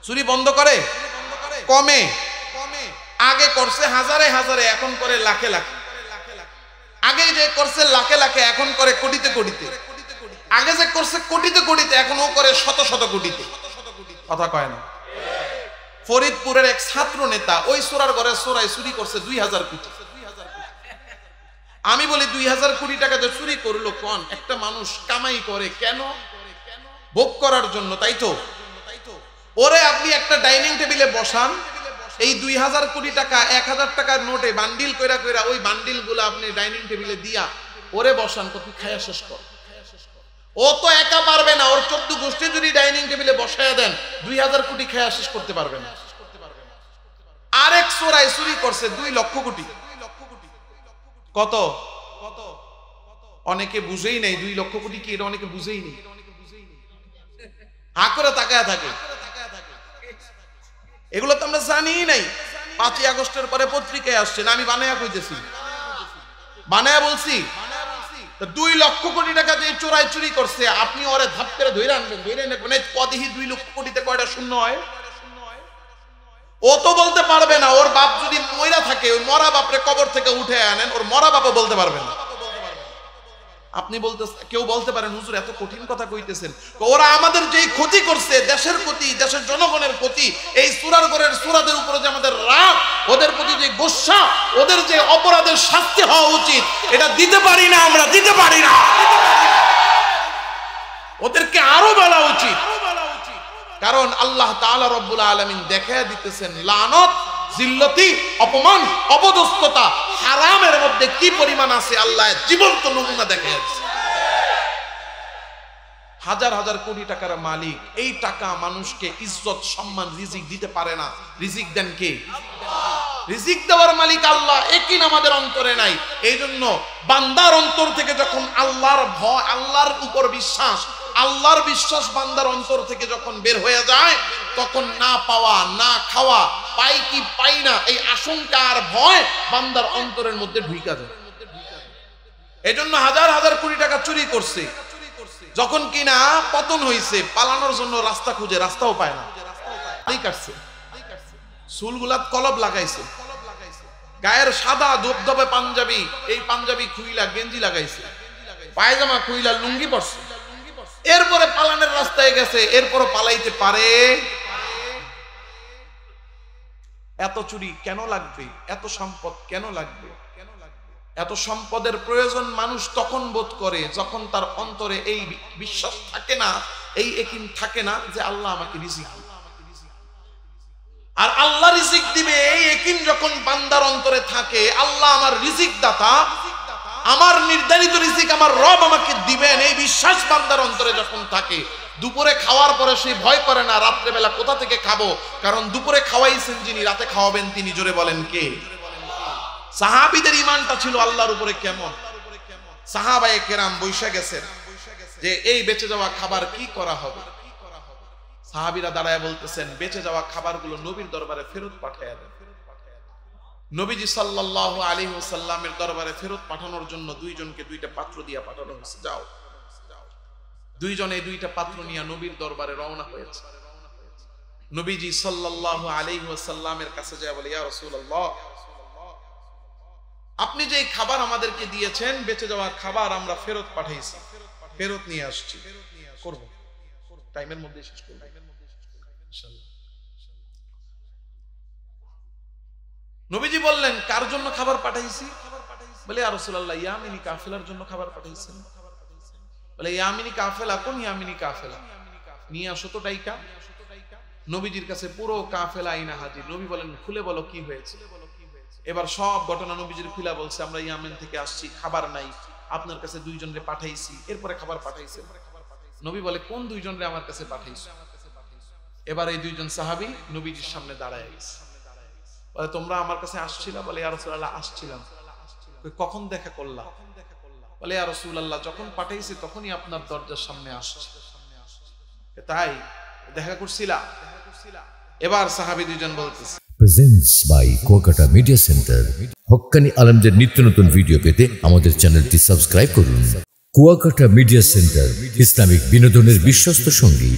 চুরি বন্ধ করে কমে, আগে করছে হাজারে হাজারে, এখন করে লাখে লাখে। আগে যে করছে লাখে লাখে, এখন করে কোটিতে কোটিতে। আগে যে করছে কোটিতে কোটিতে, এখন ও করে শত শত কোটিতে। কথা কয় না? ফরিদপুরের এক ছাত্র নেতা ওই চোরার ঘরে চোরাই চুরি করছে 2000 কোটি। আমি বলি 2000 কোটি টাকা যে চুরি করলো, কোন একটা মানুষ কামাই করে কেন? ভোগ করার জন্য, তাই তো? ওরে আপনি একটা ডাইনিং টেবিলে বসান, এই 2000 কোটি টাকা 1000 টাকার নোটে বান্ডিল কইরা কইরা ওই বান্ডিল গুলো আপনি ডাইনিং টেবিলে দিয়া ওরে বসান, কত খায়া শেষ কর। ও তো একা পারবে না, ওর 14 গোষ্ঠী যদি ডাইনিং টেবিলে বসায়া দেন 2000 কোটি খায়া শেষ করতে পারবে না। আরেক চোরাই চুরি করছে 2 লক্ষ কোটি। কত? অনেকে বুঝেই নাই 2 লক্ষ কোটি কি, এটা অনেকে বুঝেই নেই, হা করে তাকায়া থাকে। এগুলো তো আমরা জানি নাই। 5ই আগস্টের পরে পত্রিকায় আসছে না, আমি বানায়া কইতেছি, বানায়া বলছি। 2 লক্ষ কোটি টাকা যে চোরাই চুরি করছে, আপনি ওরে ধাপ করে ধরে আনবেন, ধরে এনে পদেহি 2 লক্ষ কোটিতে কয়টা শূন্য হয়? ও তো বলতে পারবে না। ওর বাপ যদি মইরা থাকে, ওই মরা বাপরে কবর থেকে উঠে আনেন, ওর মরা বাপও বলতে পারবে না। আপনি কেউ বলতে পারেন হুজুর এত কঠিন কথা কইতেছেন, ওরা আমাদের যেই ক্ষতি করছে, দেশের ক্ষতি, দেশের জনগণের ক্ষতি, এই সূরার ঘরের সূরাদের উপরে যে আমাদের রাগ, ওদের প্রতি যে গোসা, ওদের যে অপরাধের শাস্তি হওয়া উচিত, এটা দিতে পারি না, আমরা দিতে পারি না। ওদেরকে আরো বলা উচিত, কারণ আল্লাহ তাআলা রব্বুল আলামিন দেখায়া দিতেছেন লানত, জিল্লতি, অপমান, অপদস্থতা, হারামের মধ্যে কি পরিমাণ আছে আল্লাহ জীবন্ত নমুনা দেখায়া দিয়েছে। হাজার হাজার কোটি টাকার মালিক, এই টাকা মানুষকে ইজ্জত, সম্মান, রিজিক দিতে পারে না। রিজিক দেন কে? রিজিক দেওয়ার মালিক আল্লাহ, একই আমাদের অন্তরে নাই। এই জন্য বান্দার অন্তর থেকে যখন আল্লাহর ভয়, আল্লাহর উপর বিশ্বাস, আল্লাহর বিশ্বাস বান্দার অন্তর থেকে যখন বের হয়ে যায়, তখন না পাওয়া, না খাওয়া, পাই কি পাই না, এই আশঙ্কা আর ভয় বান্দার অন্তরের মধ্যে ঢুইকা যায়। এজন্য হাজার হাজার কোটি টাকা চুরি করছে, যখন কিনা পতন হইছে, পালানোর জন্য রাস্তা খুঁজে, রাস্তাও পায় না, কাটছে, চুলগুলাত কলব লাগাইছে, গায়ের সাদা ধবধবে পাঞ্জাবি, এই পাঞ্জাবি খুইলা গেঞ্জি লাগাইছে, পায়জামা খুইলা লুঙ্গি পরছে, এরপরে পালানের রাস্তায় গেছে, এরপর পালাইতে পারে। এত চুরি কেন লাগবে? এত সম্পদ কেন লাগবে? এত সম্পদের প্রয়োজন মানুষ তখন বোধ করে যখন তার অন্তরে এই বিশ্বাস থাকে না, এই ইয়াকিন থাকে না যে আল্লাহ আমাকে রিজিক দিবে। আর আল্লাহ রিজিক দিবে, এই ইয়াকিন যখন বান্দার অন্তরে থাকে, আল্লাহ আমার রিজিক দাতা, আমার নির্ধারিত রিজিক আমার রব আমাকে দিবেন, এই বিশ্বাস বান্দার অন্তরে যখন থাকে, দুপুরে খাওয়ার পরে সে ভয় করে না রাত্রে বেলা কোথা থেকে খাবো, কারণ দুপুরে খাওয়াইছেন যিনি, রাতে খাওয়াবেন তিনি। জোরে বলেন কে? সাহাবীদের ঈমানটা ছিল আল্লাহর উপরে কেমন? সাহাবায়ে কেরাম বৈশা গেছেন যে এই বেঁচে যাওয়া খাবার কি করা হবে। সাহাবীরা দাঁড়ায় বলতেছেন, বেঁচে যাওয়া খাবারগুলো নবীর দরবারে ফেরত পাঠায়া দেন। নবীজি সাল্লাল্লাহু আলাইহি ওয়াসাল্লামের দরবারে ফেরত পাঠানোর জন্য দুইজনকে দুইটা পাত্র দিয়া পাঠানো হয়েছে। যাও, দুইজনে দুইটা পাত্র নিয়ে নবীর দরবারে রওনা হয়েছে। নবীজি সাল্লাল্লাহু আলাইহি ওয়াসাল্লামের কাছে যায় বলে, ইয়া রাসূলুল্লাহ, আপনি যে খাবার আমাদেরকে দিয়েছেন, বেঁচে যাওয়া খাবার আমরা ফেরত পাঠাইছি, ফেরত নিয়ে আসছি, করব, টাইমের মধ্যে শেষ করব ইনশাআল্লাহ। নবীজি বললেন, কার জন্য খাবার পাঠাইছি? বলে, ইয়া রাসূলুল্লাহ, ইয়ামিনী কাফেলার জন্য খাবার পাঠাইছেন। বলে, ইয়ামিনী কাফেলা? কোন ইয়ামিনী কাফেলা? নিয়ে আসো তো ডাইকা। নবীজির কাছে পুরো কাফেলা আইনা হাজির। নবী বলেন, খুলে বলো কি হয়েছে। এবার সব ঘটনা নবীজির খুলে বলছে, আমরা ইয়ামেন থেকে আসছি, খাবার নাই, আপনার কাছে দুইজনরে পাঠাইছি, এরপরে খাবার পাঠাইছে। নবী বলে, কোন দুইজনরে আমার কাছে পাঠাইছো? এবার এই দুইজন সাহাবী নবীজির সামনে দাঁড়ায় গেছে। বলে, তোমরা আমার কাছে আসছিলা? বলে, ইয়া রাসূলুল্লাহ, আসছিলাম। কখন দেখা করলা? বলে, ইয়া রাসূলুল্লাহ, যখন পাঠাইছি তখনই আপনার দরজার সামনে আসছে। তাই দেখা করছিলা? এবার সাহাবী দুইজন বলতেছে, presents by Kuakata media centre. হক্কানি আলেমদের নিত্য নতুন ভিডিও পেতে আমাদের চ্যানেলটি সাবস্ক্রাইব করুন। কুয়াকাটা মিডিয়া সেন্টার, ইসলামিক বিনোদনের বিশ্বস্ত সঙ্গী।